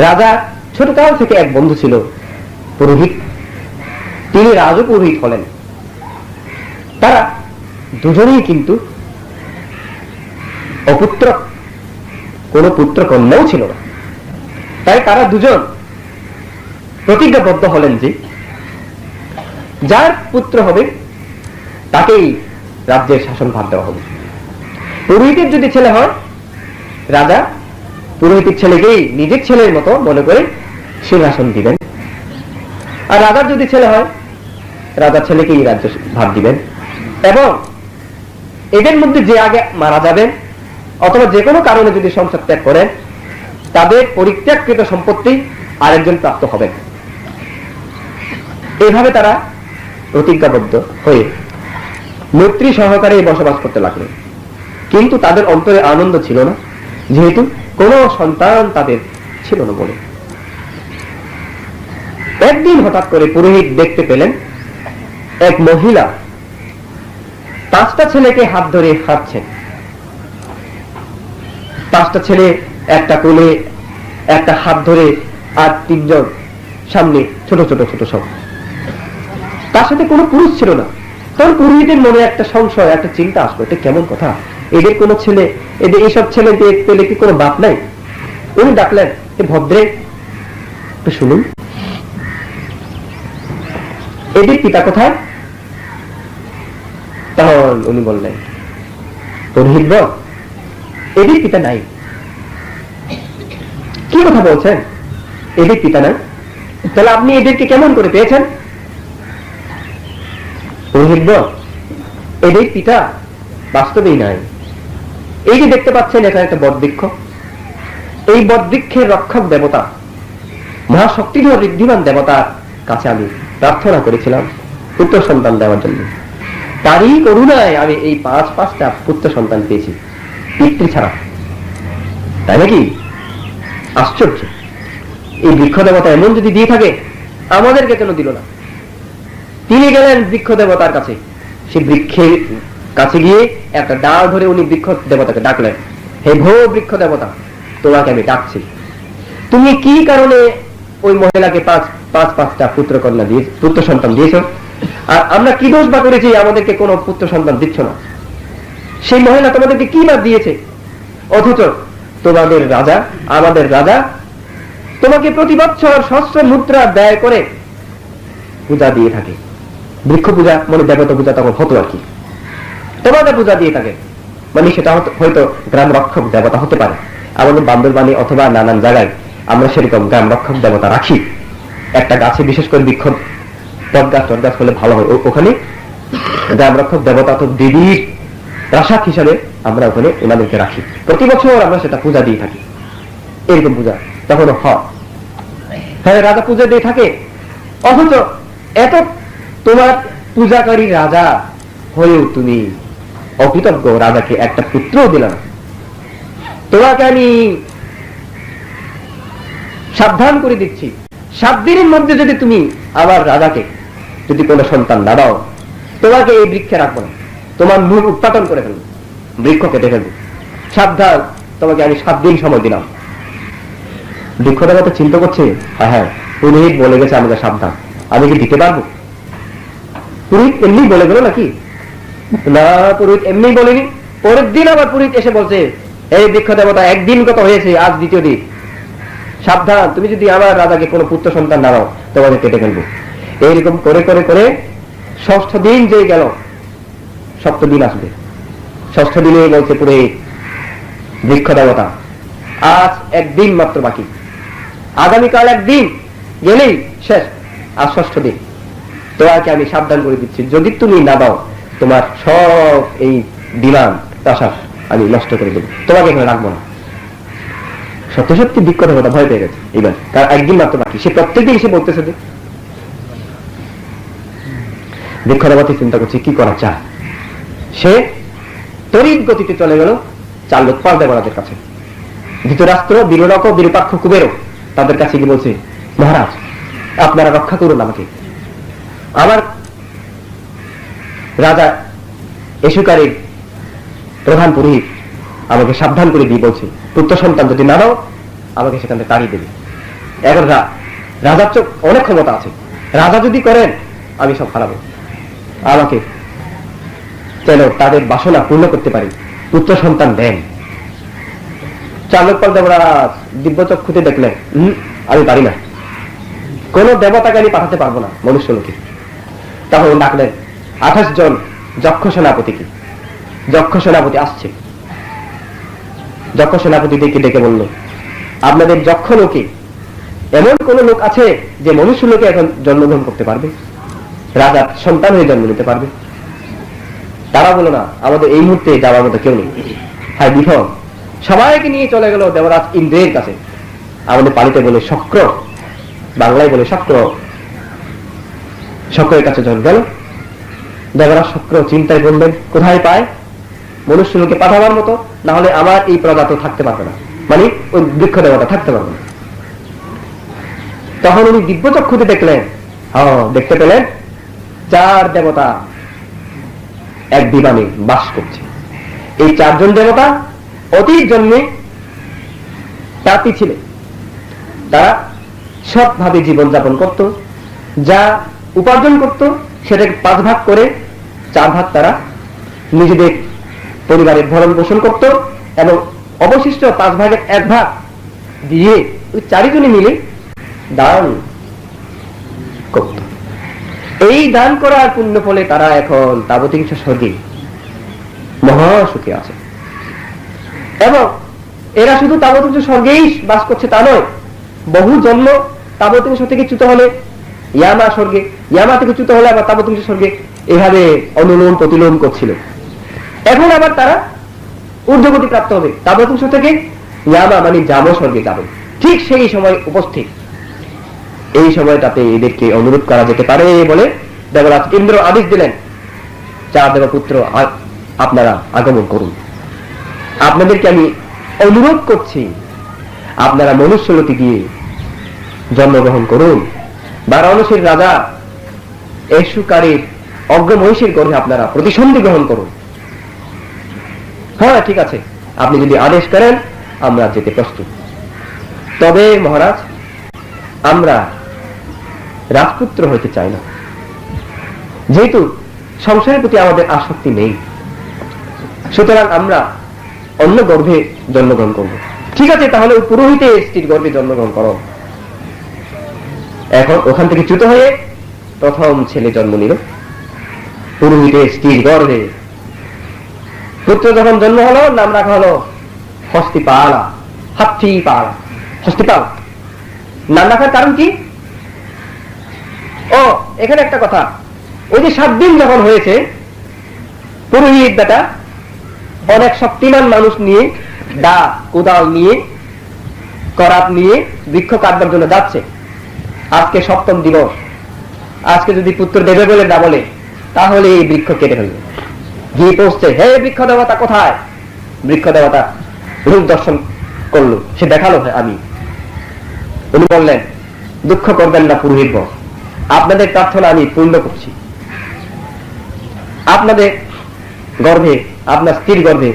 রাজা ছোটকাল থেকে এক বন্ধু ছিল পুরোহিত, তিনি রাজপুরোহিত হলেন। তারা দুজনেই কিন্তু অপুত্র, কোন পুত্র কন্যাও ছিল না। তাই তারা দুজন প্রতিজ্ঞাবদ্ধ হলেন যে যার পুত্র হবে তাকেই রাজ্যের শাসনভার দেওয়া হবে। পুরোহিতের যদি ছেলে হয়, রাজা পুরোহিতের ছেলেকেই নিজের ছেলের মতো মনে করে সিংহাসন দিবেন। আর রাজার যদি ছেলে হয়, রাজার ছেলেকেই রাজ্য ভার দিবেন। এবং এদের মধ্যে যে আগে মারা যাবেন অথবা যে কোনো কারণে যদি সংসার ত্যাগ করেন, তাদের পরিত্যাগকৃত সম্পত্তি আরেকজন প্রাপ্ত হবেন। এইভাবে তারা প্রতিজ্ঞাবদ্ধ হয়ে মৈত্রী সহকারে বসবাস করতে লাগলেন। কিন্তু তাদের অন্তরে আনন্দ ছিল না, যেহেতু কোনো সন্তান তাদের ছিল না বলে। একদিন হঠাৎ করে পুরোহিত দেখতে পেলেন এক মহিলা 5টা ছেলেকে হাত ধরে হাঁটছেন। 5টা ছেলে একটা কোলে, একটা হাত ধরে, আর 3জন সামনে ছোট ছোট ছোট সব। তার সাথে কোনো পুরুষ ছিল না। তখন পুরোহিতের মনে একটা সংশয়, একটা চিন্তা আসলো, এটা কেমন কথা, এদের কোনো ছেলে, এদের এইসব ছেলে পেলে কি কোনো বাপ নাই? উনি ডাকলেন, ভদ্রে শুনুন, এদের পিতা কোথায়? তখন উনি বললেন, পুরোহিত বল, এদের পিতা নাই। কি কথা বলছেন, এদের পিতা নাই? তাহলে আপনি এদেরকে কেমন করে পেয়েছেন? পুরোহিত বল, এদের পিতা বাস্তবেই নাই। এই যে দেখতে পাচ্ছেন, এটা একটা বটবৃক্ষ। এই বটবৃক্ষের রক্ষক দেবতা, মহাশক্তিধর ঋদ্ধিমান দেবতার কাছে আমি প্রার্থনা করেছিলাম পুত্র সন্তান দেওয়ার জন্য। তারই করুণায় আমি এই 5টা পুত্র সন্তান পেয়েছি, পিতৃ ছাড়া। তাই নাকি? আশ্চর্য! এই বৃক্ষ দেবতা এমন যদি দিয়ে থাকে, আমাদেরকে কেন দিল না? তিনি গেলেন বৃক্ষ দেবতার কাছে। সে বৃক্ষের কাছে গিয়ে একটা ডাল ধরে উনি বৃক্ষ দেবতাকে ডাকলেন, হে ভো বৃক্ষ দেবতা, তোমাকে আমি ডাকছি। তুমি কি কারণে ওই মহিলাকে 5টা পুত্র সন্তান দিয়েছ? আর আমরা কি দোষ বা করেছি আমাদেরকে কোনো পুত্র সন্তান দিচ্ছ না? সেই মহিলা তোমাদেরকে কি বা দিয়েছে? অথচ তোমাদের রাজা, আমাদের রাজা, তোমাকে প্রতি বছর সহস্র মুদ্রা ব্যয় করে পূজা দিয়ে থাকে। বৃক্ষ পূজা মানে দেবতা পূজা তখন হতো আর কি। তোমাদের পূজা দিয়ে থাকে, মানে সেটা হয়তো গ্রাম রক্ষক দেবতা হতে পারে। আমাদের বান্দরবানি অথবা নানান জায়গায় আমরা সেরকম গ্রাম রক্ষক দেবতা রাখি। একটা গাছে, বিশেষ করে বৃক্ষ, বটগাছ হলে ভালো হয়, ওখানে গ্রাম রক্ষক দেবতা তো দেবীর প্রাসাদ হিসাবে আমরা ওখানে ওনাদেরকে রাখি। প্রতি বছর আমরা সেটা পূজা দিয়ে থাকি। এরকম পূজা তখনও হয়। হ্যাঁ, রাজা পূজা দিয়ে থাকে। অথচ এত তোমার পূজাকারী রাজা হয়েও তুমি অকৃতজ্ঞ, রাজাকে একটা পুত্রও দিল না। তোমাকে আমি সাবধান করে দিচ্ছি, 7 দিনের মধ্যে যদি তুমি আমার রাজাকে যদি কোনো সন্তান না দাও, তোমাকে এই বৃক্ষে রাখবো না, তোমার মুখ উৎপাদন করে ফেলবো। বৃক্ষ কেটে ফেলবো, সাবধান, তোমাকে আমি 7 দিন সময় দিলাম। বৃক্ষ দেবতা চিন্তা করছে, হ্যাঁ পুরোহিত বলে গেছে আমাকে সাবধান, আমি কি দিতে পারবো? পুরোহিত এমনি বলে গেল নাকি? না, পুরোহিত এমনি বলেনি। পরের দিন আবার পুরোহিত এসে বলছে, এই বৃক্ষ দেবতা, একদিন কত হয়েছে, আজ দ্বিতীয় দিন, সাবধান, তুমি যদি আমার রাজাকে কোনো পুত্র সন্তান না দাও তোমাকে কেটে ফেলবো। এইরকম করে করে করে 6ষ্ঠ দিন যে গেল, 7ম দিন আসবে। 6ষ্ঠ দিনে বলছে পুরোহিত, বৃক্ষ দেবতা, আজ একদিন মাত্র বাকি, আগামীকাল একদিন গেলেই শেষ, আজ 6ষ্ঠ দিন, তোমাকে আমি সাবধান করে দিচ্ছি, যদি তুমি না দাও তোমার সব এই বিমান প্রাসাদ আমি নষ্ট করে দেবো, তোমাকে এখানে রাখবো না। সত্যি সত্যি বৃক্ষ দেবতা ভয় পেয়ে গেছে এবার, কারণ একদিন মাত্র বাকি। সে প্রত্যেকদিন সে বলতেছে যে, বৃক্ষ দেবতা চিন্তা করছে কি করা যায়। সে তড়িৎ গতিতে চলে গেল চাল্লোৎপল দেবরাজের কাছে। ধৃতরাষ্ট্র, বীররক, বিরূপাক্ষ, কুবেরও তাদের কাছে গিয়ে বলছে, মহারাজ আপনারা রক্ষা করুন আমাকে, আমার রাজা এসুকারের প্রধান পুরোহিত আমাকে সাবধান করে দিয়ে বলছে, পুত্র সন্তান যদি না দাও আমাকে সেখান থেকে তাড়িয়ে দেবে। এখন রাজার চোখ অনেক ক্ষমতা আছে, রাজা যদি করেন আমি সব হারাবো, আমাকে যেন তাদের বাসনা পূর্ণ করতে পারি, পুত্র সন্তান দেন। চাল্লোৎপল দেবরাজ দিব্যচক্ষুতে দেখলেন, আমি পারি না, কোন দেবতাকে আমি পাঠাতে পারবো না মনুষ্য লোকে। তখন ডাকলেন 28 জন যক্ষ সেনাপতিকে। যক্ষ সেনাপতি আসছে, যক্ষ সেনাপতি ডেকে বলল, আপনাদের যক্ষ লোকে এমন কোন লোক আছে যে মনুষ্য লোকে এখন জন্মগ্রহণ করতে পারবে, রাজার সন্তান হয়ে জন্ম নিতে পারবে? তারা বলল, না, আমাদের এই মুহূর্তে যাওয়ার মতো কেউ নেই। হ্যাঁ, বিফল সবাইকে নিয়ে চলে গেল দেবরাজ ইন্দ্রের কাছে। আমাদের পালিতে বলে শক্র, বাংলায় বলে শক্র, শক্রের কাছে চলে গেল। দেবরাজ শক্র চিন্তায় বললেন, কোথায় পায় মনুষ্য লোকে পাঠাবার মতো, না হলে আমার এই প্রজা তো থাকতে পারবে না, মানে ওই বৃক্ষ দেবতা থাকতে পারবে না। তখন উনি দিব্যচক্ষুতে দেখলেন, দেখতে পেলেন 4 দেবতা এক বিমানে বাস করছে। এই 4 জন দেবতা অতীত জন্মে তাঁতি ছিলেন, তারা সৎভাবে জীবনযাপন করত, যা উপার্জন করত সেটাকে 5 ভাগ করে 4 ভাগ তারা নিজেদের পরিবারের ভরণ পোষণ করত, এবং অবশিষ্ট 5 ভাগের 1 ভাগ দিয়ে ওই 4 জনে মিলে দান করত। এই দান করার পুণ্য ফলে তারা এখন তাবতিংশ স্বর্গে মহাসুখে আছে। এবং এরা শুধু তাবতিংশ স্বর্গেই বাস করছে তা নয়, বহু জন্ম তাবতিংশ থেকে চ্যুত হলে ইয়ামা স্বর্গে, ইয়ামা থেকে চ্যুত হলে আবার তাবতিংশ স্বর্গে, এভাবে অনুলোম প্রতিলোম করছিল। এখন আবার তারা ঊর্ধ্বগতি প্রাপ্ত হবে, তাবতিংশ থেকে ইয়ামা মানে জাম স্বর্গে যাবে। ঠিক সেই সময় উপস্থিত, এই সময়টাতে এদেরকে অনুরোধ করা যেতে পারে বলে দেবরাজ ইন্দ্র আদেশ দিলেন, 4 দেবপুত্র আপনারা আগমন করুন, আপনাদেরকে আমি অনুরোধ করছি আপনারা মনুষ্যলোকে গিয়ে জন্মগ্রহণ করুন, বারাণসীর রাজা এসুকারের অগ্রমহিষীর গর্ভে আপনারা প্রতিসন্ধি গ্রহণ করুন। হ্যাঁ ঠিক আছে, আপনি যদি আদেশ করেন আমরা যেতে প্রস্তুত। তবে মহারাজ, আমরা রাজপুত্র হইতে চাই না, যেহেতু সংসারের প্রতি আমাদের আসক্তি নেই, সুতরাং আমরা অন্য গর্ভে জন্মগ্রহণ করব। ঠিক আছে, তাহলে পুরোহিতে স্ত্রীর গর্ভে জন্মগ্রহণ করো। এখন ওখান থেকে চ্যুত হয়ে প্রথম ছেলে জন্ম নিল পুরোহিতের স্ত্রীর গর্ভে। পুত্র যখন জন্ম হলো, নাম রাখা হলো হস্তিপালা, হাতিপালা, হস্তিপাল। নাম রাখার কারণ কি? এখানে একটা কথা, ওই যে 7 দিন যখন হয়েছে, পুরোহিত বেটা অনেক শক্তিমান মানুষ নিয়ে, দা কোদাল নিয়ে, করাত নিয়ে বৃক্ষ কাটবার জন্য যাচ্ছে। আজকে 7ম দিবস, আজকে যদি পুত্র দেবে বলে না বলে, তাহলে এই বৃক্ষ কেটে ফেলবে। গিয়ে পৌঁছছে, হে বৃক্ষ দেবতা কোথায়? বৃক্ষ দেবতা রূপ দর্শন করলো, সে দেখালো আমি। উনি বললেন, দুঃখ করবেন না পুরোহিত, আপনাদের প্রার্থনা আমি পূর্ণ করছি। আপনাদের গর্ভে, আপনার স্ত্রীর গর্ভে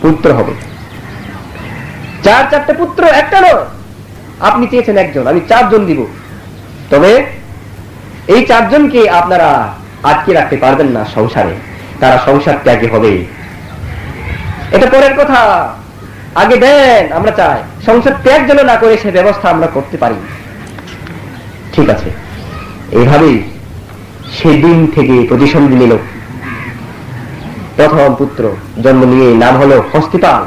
পুত্র হবে। 4 পুত্র, একটা নয়। আপনি চেয়েছেন একজন, আমি 4 জন দিব। তবে এই 4 জনকে আপনারা আটকে রাখতে পারবেন না সংসারে, তারা সংসার ত্যাগী হবে। এটা পরের কথা, আগে দেন। আমরা চাই সংসার ত্যাগ যেন না করে সে ব্যবস্থা আমরা করতে পারি। ঠিক আছে, এইভাবেই সেদিন থেকে প্রতিসন্ধি নিল। প্রথম পুত্র জন্ম নিয়ে নাম হলো হস্তিপাল।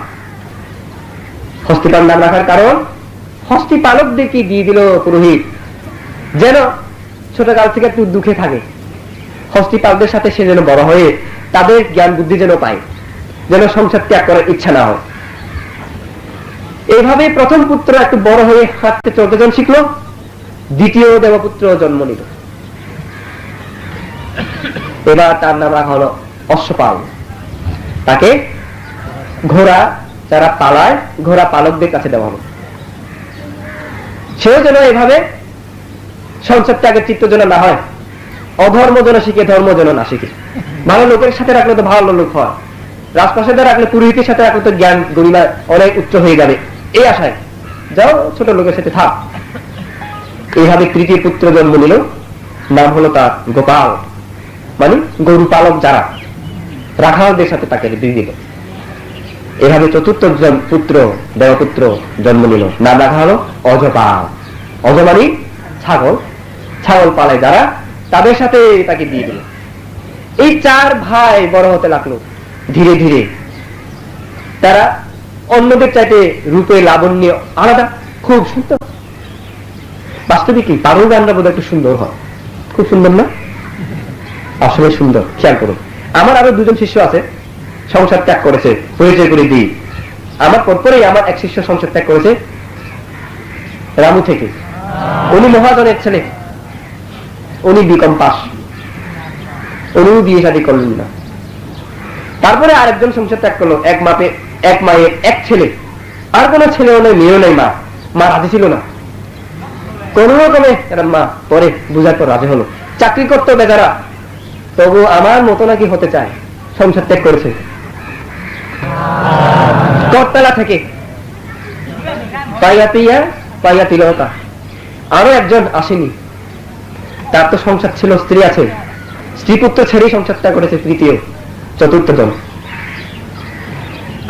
হস্তিপাল নাম রাখার কারণ, হস্তিপালকদেরকে দিয়ে দিল পুরোহিত, যেন ছোটকাল থেকে একটু দুঃখে থাকে। হস্তিপালদের সাথে সে যেন বড় হয়ে তাদের জ্ঞান বুদ্ধি যেন পায়, যেন সংসার ত্যাগ করার ইচ্ছা না হয়। এইভাবে প্রথম পুত্র একটু বড় হয়ে হাঁটতে চলতে যখন শিখলো, দ্বিতীয় দেবপুত্র জন্ম নিল। এবার তার নাম রাখা হলো অশ্বপাল। তাকে ঘোড়া যারা পালায়, ঘোড়া পালকদের কাছে দেওয়া হলো। সেও যেন এভাবে সংসার ত্যাগের চিত্ত যেন না হয়, অধর্ম যেন শিখে, ধর্ম যেন না শিখে। ভালো লোকের সাথে রাখলে তো ভালো লোক হয়, রাজপ্রাসাদে রাখলে, পুরোহিতের সাথে রাখলে তো জ্ঞান গরিমা অনেক উচ্চ হয়ে যাবে, এই আশায় যাও ছোট লোকের সাথে থাক। এইভাবে তৃতীয় পুত্র জন্ম নিল, নাম হলো তার গোপাল, মানে গরু পালক যারা, রাখালদের সাথে তাকে দিয়ে দিল। এভাবে চতুর্থ পুত্র দেবপুত্র জন্ম নিল, নাম রাখা হলো অজপাল। অজ মানে ছাগল, ছাগল পালায় যারা, তাদের সাথে তাকে দিয়ে দিল। এই 4 ভাই বড় হতে লাগলো। ধীরে ধীরে তারা অন্যদের চাইতে রূপে লাবণ্য আলাদা, খুব সুন্দর। বাস্তবিক কি পারো গানটা বোধ একটু সুন্দর হয়, খুব সুন্দর না? আসলে সুন্দর, খেয়াল করুন। আমার আরো 2 জন শিষ্য আছে, সংসার ত্যাগ করেছে, পরিচয় করে দিই। আমার পরপরেই আমার এক শিষ্য সংসার ত্যাগ করেছে রামু থেকে। উনি মহাজনের ছেলে, উনি বিকম পাস, উনিও বিয়ে শাদী করলেন না। তারপরে আরেকজন সংসার ত্যাগ করলো, এক মায়ের এক ছেলে, আর কোন ছেলেও নেই, মেয়েও নেই, মা রাজি ছিল না। কোন রকমে মা পরে বুঝার পর রাজি হলো। চাকরি করতো বেচারা, তবু আমার মতো নাকি হতে চায়, সংসার ত্যাগ করেছে। করতলা থেকে পাইয়া তিলতা। আরো একজন আসেনি, তার তো সংসার ছিল, স্ত্রী আছে, স্ত্রী পুত্র ছেড়েই সংসার ত্যাগ করেছে। তৃতীয় চতুর্থ জন,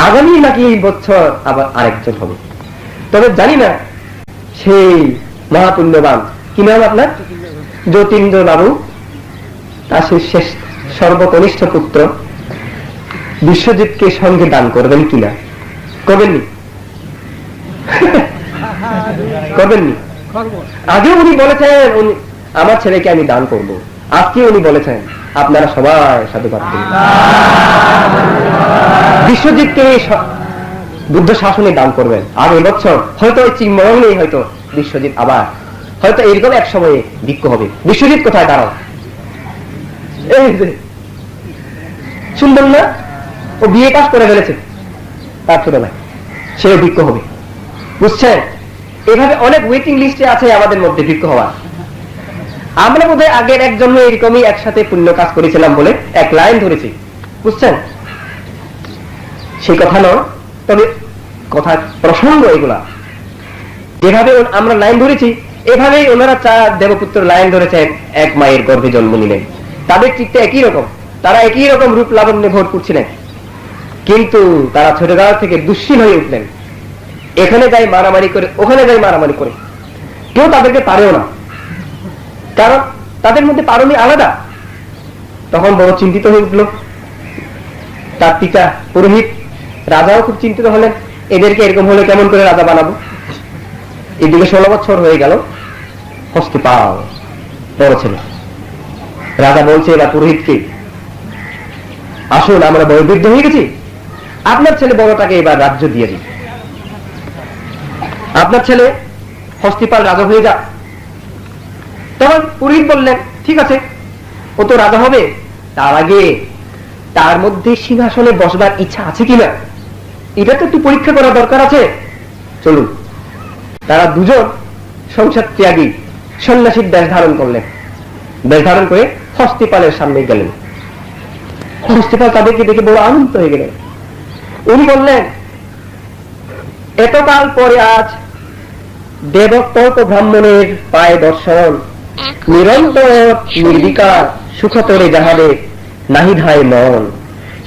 আগামী নাকি এই বছর আবার আরেকজন হবে, তবে জানি না। সেই মহাপুণ্যবান, কি নাম আপনার? যতীন্দ্র বাবু, তার শেষ সর্বকনিষ্ঠ পুত্র বিশ্বজিৎকে সঙ্গে দান করবেন কিনা? করবেননি? করবেননি? আগে উনি বলেছেন আমার ছেলেকে আমি দান করব, আজকে উনি বলেছেন আপনারা সবাই সাধুবাদ দিন। বিশ্বজিৎকে বুদ্ধ শাসনে দান করবেন। আর এবছর হয়তো চিন্ময় হয়তো বিশ্বজিৎ আবার হয়তো এরকম এক সময়ে ভিক্ষ হবে। বিশ্বজিৎ কোথায় দাঁড়াও? এই যে সুন্দর না, ও বিয়ে পাস করে ফেলেছে, তার ছোট ভাই, সেও ভিক্ষ হবে, বুঝছেন? এভাবে অনেক ওয়েটিং লিস্টে আছে আমাদের মধ্যে ভিক্ষ হওয়ার। আমরা বোধহয় আগের একজন এরকমই একসাথে পুণ্য কাজ করেছিলাম বলে এক লাইন ধরেছি, বুঝছেন? সেই কথা নয়, তবে কথা প্রসঙ্গ এগুলা। যেভাবে আমরা লাইন ধরেছি, এভাবেই ওনারা 4 দেবপুত্র লাইন ধরেছেন, এক মায়ের গর্ভে জন্ম নিলেন। তাদের চিত্তে একই রকম, তারা একই রকম রূপ লাবণ্যে ভরপুর ছিলেন, কিন্তু তারা ছোটবেলা থেকে দুশ্চিল হয়ে উঠলেন। এখানে যাই মারামারি করে, ওখানে যাই মারামারি করে, কেউ তাদেরকে পারেও না, কারণ তাদের মধ্যে পারমি আলাদা। তখন বড় চিন্তিত হয়ে উঠল তার পিতা পুরোহিত, রাজাও খুব চিন্তিত হলেন, এদেরকে এরকম হলে কেমন করে রাজা বানাবো। এদিকে 16 বছর হয়ে গেল, হস্তিপাল বড় ছেলে। রাজা বলছে এবার পুরোহিতকে, আসুন আমরা বয়োবৃদ্ধ হয়ে গেছি, আপনার ছেলে বড়টাকে এবার রাজ্য দিয়ে দিন, আপনার ছেলে হস্তিপাল রাজা হয়ে যা। তখন পুরোহিত বললেন ঠিক আছে, ও তো রাজা হবে, তার আগে তার মধ্যে সিংহাসনে বসবার ইচ্ছা আছে কিনা এটা তো একটু পরীক্ষা করা দরকার আছে, চলুন। তারা 2 জন সংসার ত্যাগী সন্ন্যাসীর বেশ ধারণ করলেন, বেশ ধারণ করে হস্তিপালের সামনে গেলেন। হস্তিপাল তাদেরকে দেখে বড় আনন্দ হয়ে গেলেন। উনি বললেন, এতকাল পরে আজ দেবতল্প ব্রাহ্মণের পায়ে দর্শন, নিরন্তর নির্বিকার সুখতরে যাহাদের নাহিধায় মন,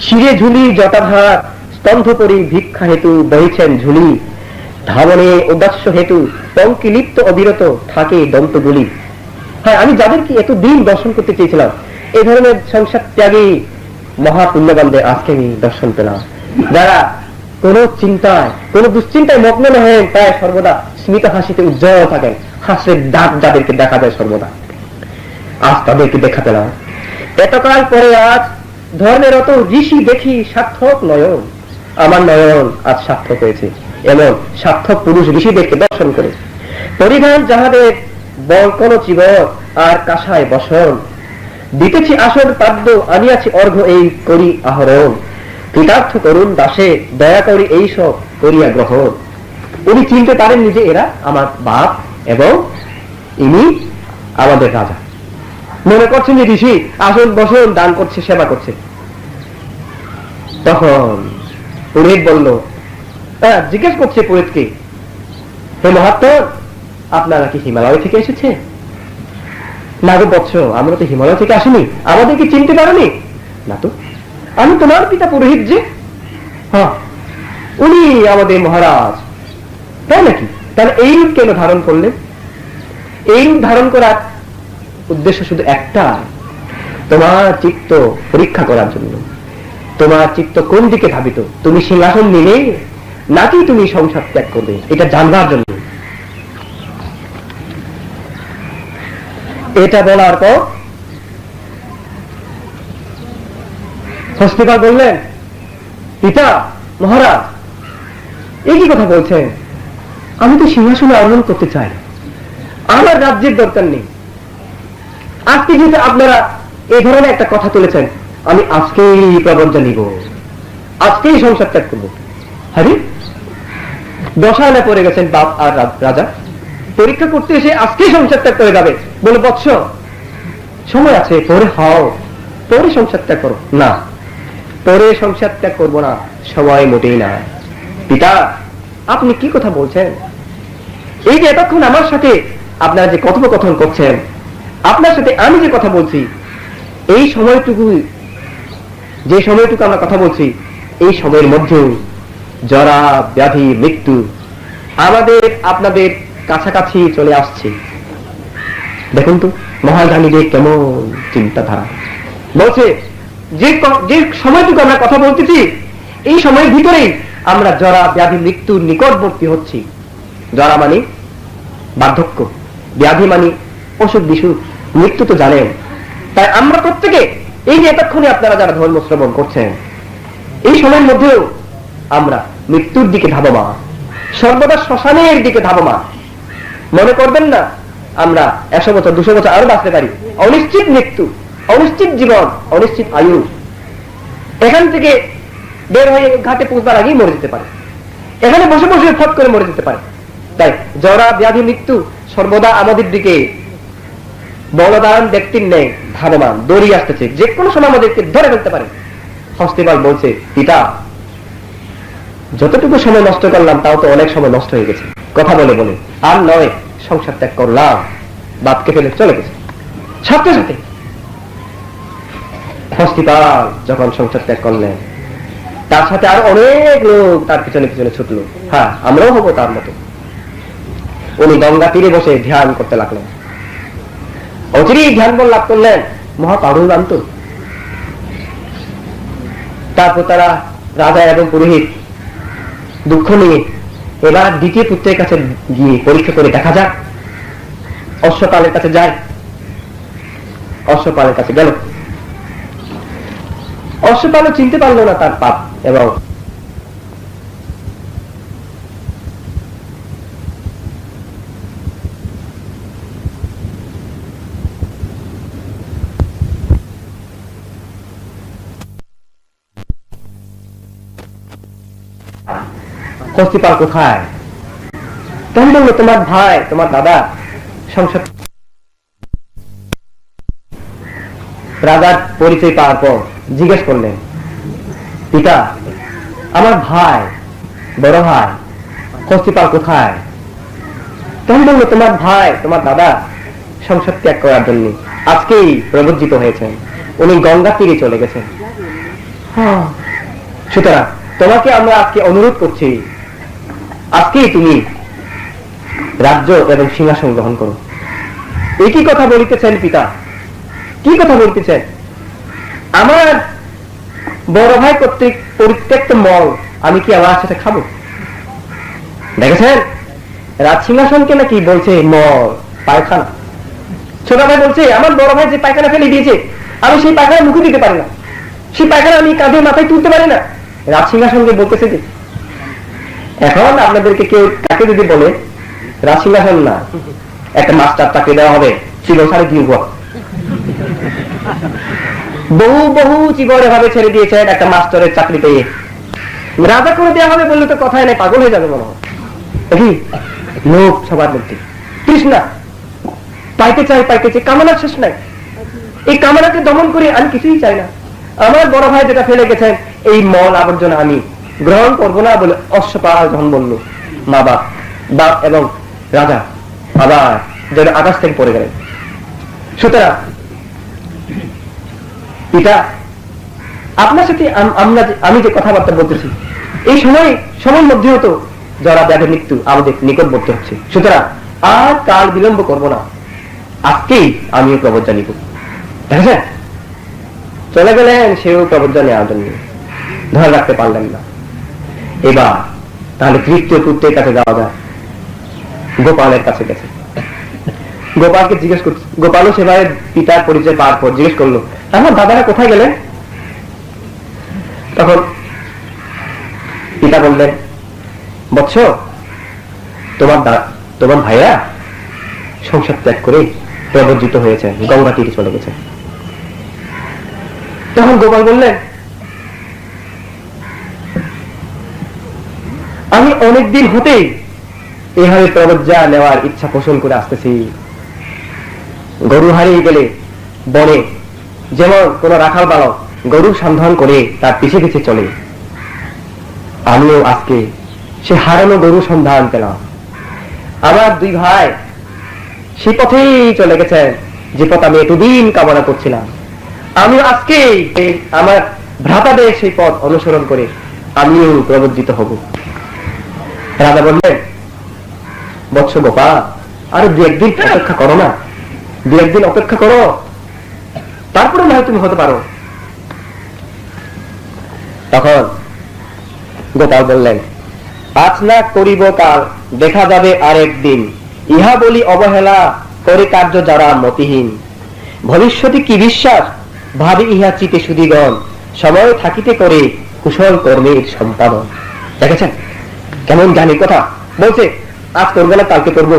শিরে ঝুলি জটাভার স্তম্ভপরি ভিক্ষা হেতু বহিছেন ঝুলি, ধাবনে উদাস্য হেতু পঙ্কি লিপ্ত অবিরত থাকে দন্তগুলি। হ্যাঁ, আমি যাদেরকে এতদিন দর্শন করতে চেয়েছিলাম, এই ধরনের সংসার ত্যাগী মহাপুণ্যবানদের আজকে আমি দর্শন পেলাম, যারা কোন চিন্তায় কোন দুশ্চিন্তায় মগ্ন হয়ে প্রায় সর্বদা স্মিত হাসিতে উজ্জ্বল থাকেন, হাসির দাঁত যাদেরকে দেখা যায় সর্বদা, আজ তাদেরকে দেখা পেলাম। এতকাল পরে আজ ধর্মের অত ঋষি দেখি সার্থক নয়ন, আমার নয়ন আজ সার্থক হয়েছে। এমন সার্থক পুরুষ ঋষিদেরকে দর্শন করে পরিধান যাহাদের বলকন চিবর আর কাঁসায় বসন, দিতেছি আসন পাদ্য আনিয়াছি অর্ঘ এই করি আহরণ, কৃতার্থ করুন দাসে দয়া করি এই সব করিয়া গ্রহণ। উনি চিনতে পারেননি যে এরা আমার বাপ এবং ইনি আমাদের রাজা। মনে করছেন যে ঋষি আসন বসন দান করছে, সেবা করছে। তখন পুরোহিত বলল, জিজ্ঞেস করছে পুরোহিতকে, হে মহাত্মা, আপনারা কি হিমালয় থেকে এসেছে? না গো বৎস, আমরা তো হিমালয় থেকে আসিনি, আমাদেরকে চিনতে পারোনি? না তো, আমি তোমার পিতা পুরোহিত যে। হ্যাঁ, উনি আমাদের মহারাজ। তাই নাকি? তাহলে এই রূপ কেন ধারণ করলেন? এই রূপ ধারণ করার উদ্দেশ্য শুধু একটা, তোমার চিত্ত পরীক্ষা করার জন্য। তোমার চিত্ত কোন দিকে ধাবিত, তুমি সিংহাসন নিলে নাকি তুমি সংসার ত্যাগ করবে, এটা জানবার জন্য। এটা বলার পর হস্তিপাল বললেন, পিতা মহারাজ, এই কি কথা বলছেন? আমি তো সিংহাসনে আরোহণ করতে চাই, আমার রাজ্যের দরকার নেই। আজকে যেহেতু আপনারা এই ধরনের একটা কথা তুলেছেন, আমি আজকেই প্রবঞ্চনা নিব, আজকেই সংসার ত্যাগ করবো। আরে দশায়নে পড়ে গেছেন বাপ আর রাজা, পরীক্ষা করতে এসে আজকেই সংসার ত্যাগ করে যাবে? বলে, বৎস সময় আছে, পরে হও, পরে সংসার ত্যাগ করো। না, পরে সংসার ত্যাগ করবো না, সময় মোটেই না। পিতা, আপনি কি কথা বলছেন? এই যে এতক্ষণ আমার সাথে আপনারা যে কথোপকথন করছেন, আপনার সাথে আমি যে কথা বলছি, এই সময়টুকু, যে সময়টুকু আমরা কথা বলছি, এই সময়ের মধ্যেও জরা ব্যাধি মৃত্যু আমাদের আপনাদের কাছাকাছি চলে আসছে। দেখুন তো মহাজ্ঞানীদের কেমন চিন্তাধারা। বলছে যে সময়টুকু আমরা কথা বলতেছি, এই সময়ের ভিতরেই আমরা জরা ব্যাধি মৃত্যুর নিকটবর্তী হচ্ছি। জরা মানে বার্ধক্য, ব্যাধি মানে অসুখ বিসুখ, মৃত্যু তো জানেন। তাই আমরা প্রত্যেকে এই যে এতক্ষণে আপনারা যারা ধর্ম শ্রবণ করছেন, এই সময়ের মধ্যেও আমরা মৃত্যুর দিকে ধাবমান, সর্বদা শ্মশানের দিকে ধাবমান। মনে করবেন না আমরা 100 বছর 200 বছর আরো বাঁচতে পারি। অনিশ্চিত মৃত্যু, অনিশ্চিত জীবন, অনিশ্চিত আয়ু। এখান থেকে বের হয়ে ঘাটে পৌঁছবার আগেই মরে যেতে পারে, এখানে বসে বসে ফট করে মরে যেতে পারে। তাই জরা ব্যাধি মৃত্যু সর্বদা আমাদের দিকে বলদান ব্যক্তির নেই ধাবমান, দৌড়িয়ে আসতেছে, যে কোনো সময় আমাদেরকে ধরে ফেলতে পারে। হস্তিপাল বলছে, পিতা যতটুকু সময় নষ্ট করলাম তাও তো অনেক সময় নষ্ট হয়ে গেছে। কথা বলে বলে আর নয়, সংসার ত্যাগ করলাম, বাপকে ফেলে চলে গেছে। সাথে সাথে হস্তিপাল যখন সংসার ত্যাগ করলেন, তার সাথে আর অনেক লোক তার পিছনে পিছনে ছুটলো। হ্যাঁ, আমরাও হবো তার মতো। উনি গঙ্গা তীরে বসে ধ্যান করতে লাগলেন, অচিরেই ধ্যান বল লাভ করলেন, মহাপারুরান্ত। তারপর তারা রাজা এবং পুরোহিত দুঃখ নিয়ে এবার দ্বিতীয় পুত্রের কাছে গিয়ে পরীক্ষা করে দেখা যাক। অশ্বপালের কাছে যায়, অশ্বপালের কাছে গেল। অশ্বপালও চিনতে পারলো না তার পাপ, এবং হস্তিপাল কোথায়? তখন বললো, তোমার ভাই, তোমার দাদা সংসার। রাজার পরিচয় পাওয়ার পর জিজ্ঞেস করলেন, পিতা আমার ভাই, বড় ভাই হস্তিপাল কোথায়? তখন বললো, তোমার ভাই, তোমার দাদা সংসার ত্যাগ করার জন্য আজকেই প্রবজ্জিত হয়েছেন, উনি গঙ্গা তীরে চলে গেছেন। সুতরাং তোমাকে আমরা আজকে অনুরোধ করছি, আজকেই তুমি রাজ্য এবং সিংহাসন গ্রহণ করো। একই কথা বলিতেছেন পিতা, কি কথা বলতেছেন? আমার বড় ভাই কর্তৃক পরিত্যক্ত মল আমি কি আবার সেটা খাবো? দেখেছেন, রাজ সিংহাসনকে নাকি বলছে মল, পায়খানা। ছোট ভাই বলছে, আমার বড় ভাই যে পায়খানা ফেলে দিয়েছে, আমি সেই পায়খানা মুখে দিতে পারি না, সেই পায়খানা আমি কাঁধে মাথায় তুলতে পারি না। রাজ সিংহাসনকে বলতেছে যে, এখন আপনাদেরকে কেউ তাকে যদি বলে রাজ সিংহাসন না, একটা মাস্টার চাকরি দেওয়া হবে, ছিল 3.5 বছর, বহু বহু জীবন এভাবে ছেড়ে দিয়েছেন একটা মাস্টারের চাকরি পেয়ে। রাজা করে দেওয়া হবে বললে তো কথাই নাই, পাগল হয়ে যাবে মনে হয়। লোক সবার মধ্যে তৃষ্ণা, পাইতে চাই, কামনার শেষ নাই। এই কামনাকে দমন করে আমি কিছুই চাই না। আমার বড় ভাই যেটা ফেলে গেছেন, এই মল আবর্জনা আমি গ্রহণ করবো না বলে অশ্বপাল যখন বলল, মা বাপ এবং রাজা আবার যেন আকাশ থেকে পড়ে গেলেন। সুতরাং এটা আপনার সাথে আমি যে কথাবার্তা বলতেছি, এই সময়ের মধ্যেও তো যারা ব্যাধের মৃত্যু আমাদের নিকটবর্তী হচ্ছে। সুতরাং আর কাল বিলম্ব করবো না, আজকেই আমিও প্রবজ্জা নিব। দেখেছেন, চলে গেলেন সেও প্রবজ্জা নেওয়ার জন্য, ধরে রাখতে পারলেন না। এবার তাহলে তৃতীয় পুত্রের কাছে যাওয়া যায়। গোপালের কাছে গেছে, গোপালকে জিজ্ঞেস করছে, গোপালও সেভাবে পিতার পরিচয় পাওয়ার পর জিজ্ঞেস করলো, আমার দাদারা কোথায় গেলেন? তখন পিতা বললেন, বৎস, তোমার ভাইয়া সংসার ত্যাগ করে প্রবজ্জিত হয়েছেন, গঙ্গা তীরে চলে গেছে। তখন গোপাল বললেন, আমি অনেকদিন হতেই এভাবে প্রবজ্জা নেওয়ার ইচ্ছা পোষণ করে আসতেছি। গরু হারিয়ে গেলে বনে যেমন কোন রাখাল বালক গরু সন্ধান করে তার পিছে পিছে চলে, আমিও আজকে সে হারানো গরু সন্ধান পেলাম। আমার 2 ভাই সে পথেই চলে গেছেন, যে পথ আমি এতদিন কামনা করছিলাম। আমিও আজকে আমার ভ্রাতাদের সেই পথ অনুসরণ করে আমিও প্রবজ্জিত হব। রাজা বললেন, বৎস গোপাল, আরো 2-1 দিন অপেক্ষা করো না, 2-1 দিন অপেক্ষা করো, তারপরে না হয় তুমি হতে পারো। তখন গোপাল বললেন, আজ না করিব কাল, দেখা যাবে আরেক দিন, ইহা বলি অবহেলা করে কার্য যারা মতিহীন। ভবিষ্যতে কি বিশ্বাস, ভাবি ইহা চিতে সুদীগণ, সময় থাকিতে করে কুশল কর্মের সম্পাদন। দেখেছেন কেমন জ্ঞানীর কথা বলছে, আজ করবো না কালকে করবো,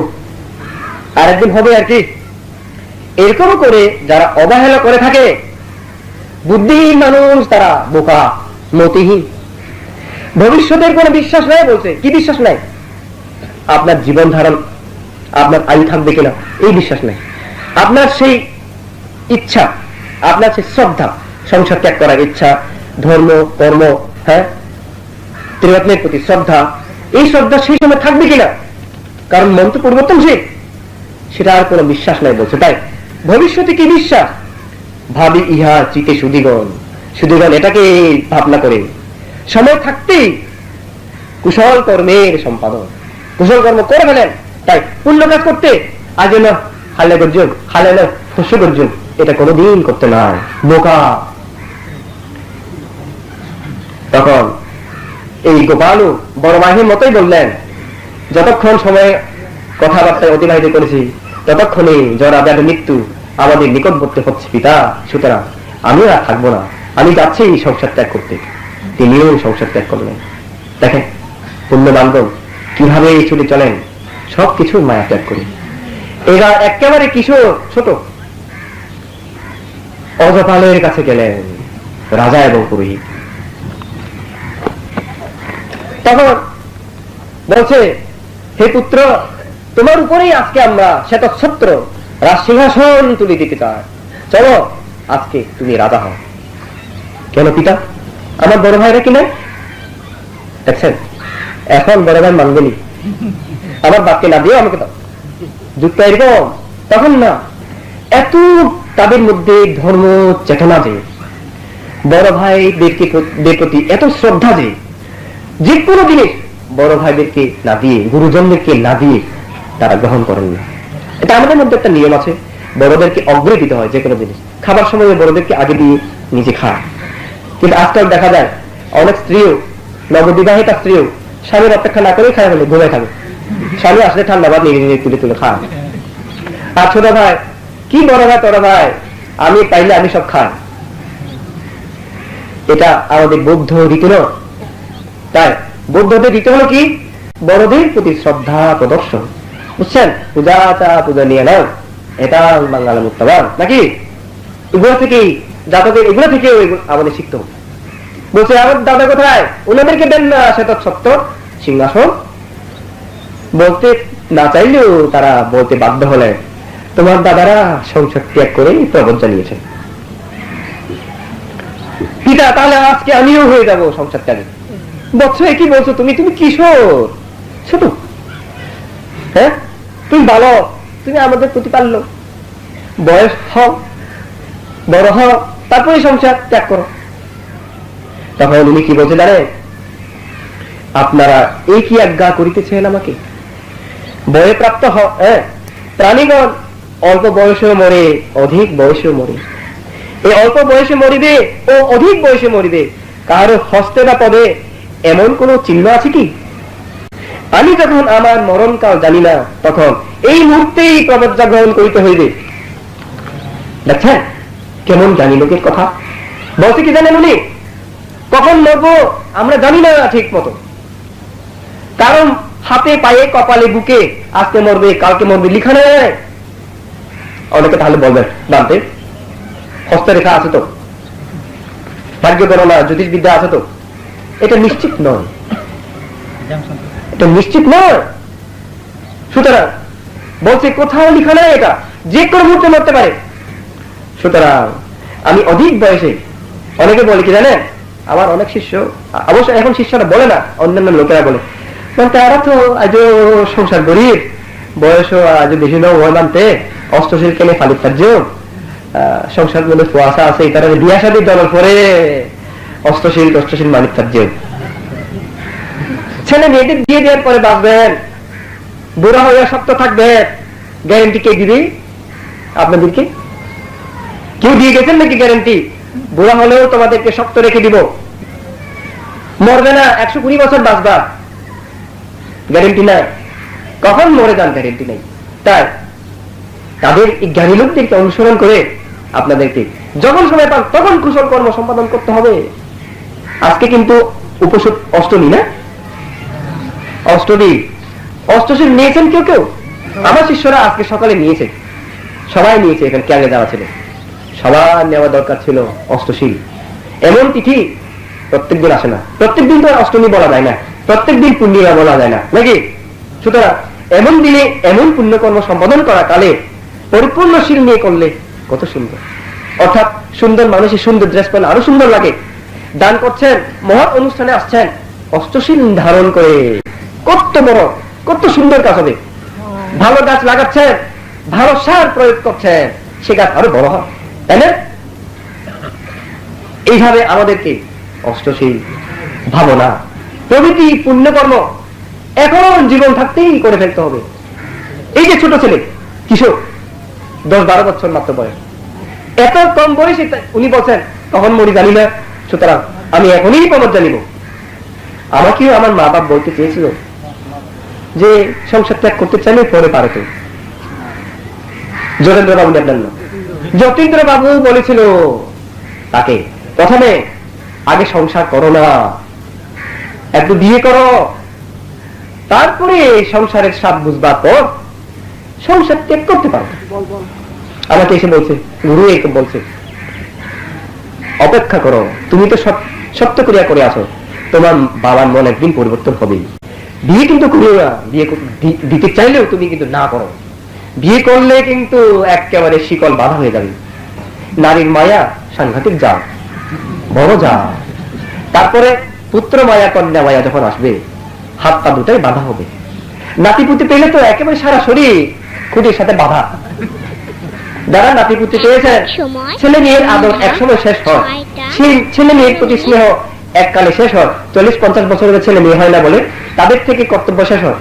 আরেকদিন হবে আর কি। এরকম করে যারা অবহেলা করে থাকে, বুদ্ধিহীন মানুষ, তারা বোকা, মতিহীন, ভবিষ্যতের কোন বিশ্বাস নাই। বলছে কি বিশ্বাস নাই? আপনার জীবন ধারণ, আপনার আয়ু থাকবে কিনা এই বিশ্বাস নাই, আপনার সেই ইচ্ছা, আপনার সেই শ্রদ্ধা, সংসার ত্যাগ করার ইচ্ছা, ধর্ম কর্ম, হ্যাঁ, ত্রিরত্নের প্রতি শ্রদ্ধা, এই শ্রদ্ধা সেই সময় থাকবে কিনা, কারণ মন তো পরিবর্তনশীল, সেটা আর কোনো বিশ্বাস নাই। বলছে তাই ভবিষ্যতে কি বিশ্বাস, ভাবি ইহা চিতে সুদীগণ, সুদীগণ এটাকে ভাবনা করে সময় থাকতেই কুশল কর্মের সম্পাদন, কুশল কর্ম করে ফেলেন। তাই পুণ্য কাজ করতে আজ না হালে গর্জন, হালে না শস্য গর্জন, এটা কোনোদিন করতে নয়, বোকা। তখন এই গোপালও বড় মাহির মতোই বললেন, যতক্ষণ সময় কথাবার্তায় অতিবাহিত করেছি ততক্ষণে জরা ব্যাধি মৃত্যু আমাদের নিকটবর্তী হচ্ছে পিতা। সুতরাং আমিও আর থাকবো না, আমি যাচ্ছি সংসার ত্যাগ করতে। তিনিও সংসার ত্যাগ করলেন। দেখেন পুণ্যবান্ধব কিভাবে ছুটে চলেন, সবকিছু মায়া ত্যাগ করে। এরা একেবারে কিশোর ছোট অজপালের কাছে গেলেন, রাজা এবং পুরোহিত। তখন বলছে, হে পুত্র, তোমার উপরেই আজকে আমরা শ্বেতছত্র রাজসিংহাসন তুলে দিতে চাই, চলো আজকে তুমি রাজা হও। কেন পিতা, আমার বড় ভাইরা কিনা? দেখছেন, এখন বড় ভাই মানবেনি, আমার বাপকে না দিও আমাকে দাও, যুক্ত এরকম। তখন না, এত তাদের মধ্যে ধর্ম চেতনা যে, বড় ভাইদেরকে প্রতি এত শ্রদ্ধা যে, যে কোনো জিনিস বড় ভাইদেরকে না দিয়ে, গুরুজনদেরকে না দিয়ে তারা গ্রহণ করেন না। এটা আমাদের মধ্যে একটা নিয়ম আছে, বড়দেরকে অগ্রে দিতে হয় যে কোনো জিনিস। খাবার সময় বড়দেরকে আগে দিয়ে নিজে খায়। কিন্তু আজকাল দেখা যায় অনেক স্ত্রীও, নববিবাহিতা স্ত্রীও স্বামীর অপেক্ষা না করেই খায়, বলে ঘুমে খাবে। স্বামী আসলে ঠান্ডা ভাত নিজে নিজে তুলে তুলে খায়। আর ছোট ভাই, কি বড় ভাই তোর ভাই, আমি পাইলে আমি সব খাই। এটা আমাদের বৌদ্ধ রীতি নয়। তাই বৌদ্ধদের রীতি হলো কি, বড়দের প্রতি শ্রদ্ধা প্রদর্শন, বুঝছেন? পূজা পূজা নিয়ে নাও, এটা বাঙালি মুক্তবান নাকি, এগুলো থেকেই জাতকের, এগুলো থেকে আমাদের শিখতে হবে। বলছে আমার দাদা কোথায়, ওনাদেরকে দেন না সে তো সত্য সিংহাসন। বলতে না চাইলেও তারা বলতে বাধ্য হলে, তোমার দাদারা সংসার ত্যাগ করে প্রবত জানিয়েছে। পিতা, তাহলে আজকে আমিও হয়ে যাব সংসার ত্যাগে। বৎসে কি বলছো তুমি, তুমি কিশোর ছোট, হ্যাঁ তুমি ভালো, তুমি আমাদের প্রতিপাল্য, বয়স হও, বড় হও, তারপরে সংসার ত্যাগ করো। তখন উনি কি বলছে জানেন, আপনারা এই কি আজ্ঞা করিতেছেন আমাকে, বয়ে প্রাপ্ত প্রাণীগণ অল্প বয়সেও মরে, অধিক বয়সেও মরে। এই অল্প বয়সে মরিবে ও অধিক বয়সে মরিবে, কারো হস্তে বা পদে এমন কোন চিহ্ন আছে কি? আমি যখন আমার মরণকাল জানি না, তখন এই মুহূর্তেই প্রবজ্ঞা গ্রহণ করিতে হইবে। দেখছেন কেমন জানি লোকের কথা বলছে। কি জানেন উনি, কখন মরবো আমরা জানি না ঠিক মতো, কারণ হাতে পায়ে কপালে বুকে আজকে মরবে কালকে মরবে লিখা নেই। অনেকে তাহলে বলবেন জানতে হস্তরেখা আছে তো, ভাগ্য গণনা জ্যোতিষবিদ্যা আছে তো, এটা নিশ্চিত নয়, এটা নিশ্চিত নয়। সুতরাং বলছে কোথাও লিখা নেই, এটা যে কোনো মুহূর্তে মরতে পারে। সুতরাং আমি অধিক বয়সে, অনেকে বলে কি জানেন, আমার অনেক শিষ্য, অবশ্য এখন শিষ্যরা বলে না, অন্যান্য লোকেরা বলে, তারা তো আজ সংসার গরিব, বয়স আজ বেশি নয় মানতে, অষ্টশীল কেনে ফালিত কার্য, সংসার মধ্যে কুয়াশা আছে, তারা বিয়া শাদী দলের পরে অষ্টশীল মালিক কার্য। ছেলে মেয়েদের দিয়ে দেওয়ার পরে বাঁচবেন, বুড়া হইয়া শক্ত থাকবে, গ্যারেন্টি কে দিবি আপনাদেরকে? কেউ দিয়ে গেছেন নাকি গ্যারেন্টি? বুড়া হলেও তোমাদেরকে শক্ত রেখে দিব, মরবে না, 120 বছর বাঁচবা, গ্যারেন্টি নাই। কখন মরে যান গ্যারেন্টি নেই। তাই তাদের এই জ্ঞানী লোকদেরকে অনুসরণ করে আপনাদেরকে যখন সময় পান তখন কুশল কর্ম সম্পাদন করতে হবে। আজকে কিন্তু উপসদ অষ্টমী না, অষ্টশীল নিয়েছেন কেউ কেউ? আমার শিষ্যরা আজকে সকালে নিয়েছে, সবাই নিয়েছে, এখানে কে আগে যাওয়া ছিল, সবার নেওয়া দরকার ছিল অষ্টশীল। এমন তিথি প্রত্যেকদিন আসে না, প্রত্যেকদিন তো অষ্টমী বলা যায় না, প্রত্যেকদিন পূর্ণিমা বলা যায় না নাকি। সুতরাং এমন দিনে এমন পুণ্যকর্ম সম্পাদন করা কালে পরিপূর্ণশীল নিয়ে করলে কত সুন্দর। অর্থাৎ সুন্দর মানুষের সুন্দর ড্রেস পরলে আরো সুন্দর লাগে। দান করছেন, মহৎ অনুষ্ঠানে আসছেন, অষ্টশীল ধারণ করে, কত বড় কত সুন্দর কাজ হবে। ভালো গাছ লাগাচ্ছেন, ভালো সার প্রয়োগ করছেন, সে গাছ আরো বড় হয়, তাই না? এইভাবে আমাদেরকে অষ্টশীল ভাবনা প্রভৃতি পুণ্যকর্ম এখন জীবন থাকতেই করে ফেলতে হবে। এই যে ছোট ছেলে কিশোর, 10-12 বছর মাত্র বয়স, এত কম বয়সে উনি বলছেন তখন মরি জানি না, সুতরাং আমি এখনই প্রবজ্ঞা নিব। আমাকেও আমার মা বাপ বলতে চেয়েছিল যে সংসার ত্যাগ করতে চাইলে পরে পারে তো। যোগেন্দ্র বাবু দেখলেন না, যতীন্দ্র বাবু বলেছিল তাকে প্রথমে আগে সংসার করো না, একটু বিয়ে করো, তারপরে সংসারের স্বাদ বুঝবার পর সংসার ত্যাগ করতে পারো। আমাকে এসে বলছে, গুরু একে বলছে অপেক্ষা করো, তুমি তো সত্য করিয়া করে আসো, তোমার বাবার মন একদিন পরিবর্তন হবেই। বিয়ে কিন্তু করিও না, বিয়ে দিতে চাইলেও তুমি কিন্তু না করো, বিয়ে করলে কিন্তু একেবারে শিকল বাধা হয়ে যাবে। নারীর মায়া সাংঘাতিক যা, বড় যা। তারপরে পুত্র মায়া কন্যা মায়া যখন আসবে, হাত পা দুটাই বাঁধা হবে। নাতিপুতি পেলে তো একেবারে সারা শরীর খুঁটির সাথে বাঁধা। যারা নাতিপুতি পেয়েছেন, ছেলে মেয়ের আদর একসময় শেষ হয়, ছেলে মেয়ের প্রতি স্নেহ এককালে শেষ হয়। 40-50 বছরের ছেলে মেয়ে হয় না বলে তাদের থেকে কর্তব্য শেষ হয়।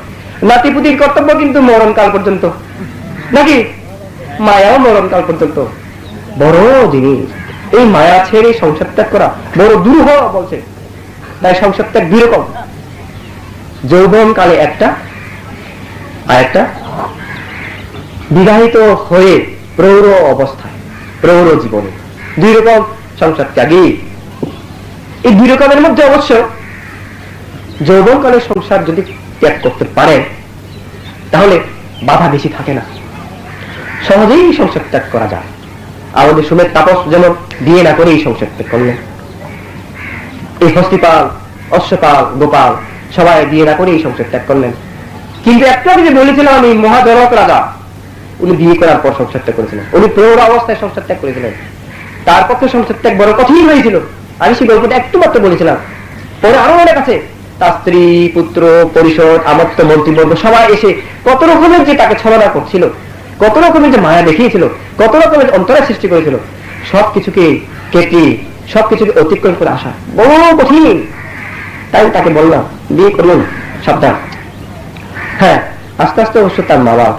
নাতিপুতির কর্তব্য কিন্তু মরণকাল পর্যন্ত, নাকি? মায়াও মরণকাল পর্যন্ত। বড় জিনিস এই মায়া ছেড়ে সংসার ত্যাগ করা, বড় দুরূহ বলছে। তাই সংসার ত্যাগ দুই রকম, যৌবন কালে একটা, আর একটা বিবাহিত হয়ে প্রৌঢ় অবস্থায়, প্রৌঢ় জীবনে। দুই রকম সংসার ত্যাগী। এই দুই রকমের মধ্যে অবশ্য যৌবন কালে সংসার যদি ত্যাগ করতে পারে তাহলে বাধা বেশি থাকে না, সহজেই সংসার ত্যাগ করা যায়। আমাদের সুমের তাপস যেমন বিয়ে না করে এই সংসার ত্যাগ করলেন। এই হস্তিপাল, অশ্বপাল, গোপাল সবাই বিয়ে না করে এই সংসার ত্যাগ করলেন। কিন্তু একটু আগে যে বলেছিলাম আমি, মহাজনক রাজা, উনি বিয়ে করার পর সংসার ত্যাগ করেছিলেন। উনি প্রৌঢ় অবস্থায় সংসার ত্যাগ করেছিলেন। তার পক্ষে সংসার ত্যাগ বড় কঠিন হয়েছিল। আমি সেই গল্পটা একটু মাত্র বলেছিলাম। পরে আরো অনেক আছে, তার স্ত্রী, পুত্র, পরিষদ, আমত্ত, মন্ত্রীবর্গ সবাই এসে কত রকমের যে তাকে ছলনা করছিল, কত রকমের যে মায়া দেখিয়েছিল, কত রকমের অন্তরের সৃষ্টি করেছিল, সবকিছুকে কেটে, সবকিছুকে অতিক্রম করে আসা বড় কঠিন। তাই তাকে বললাম বিয়ে করুন, সাবধান। হ্যাঁ, আস্তে আস্তে অবশ্য তার মা বাবা,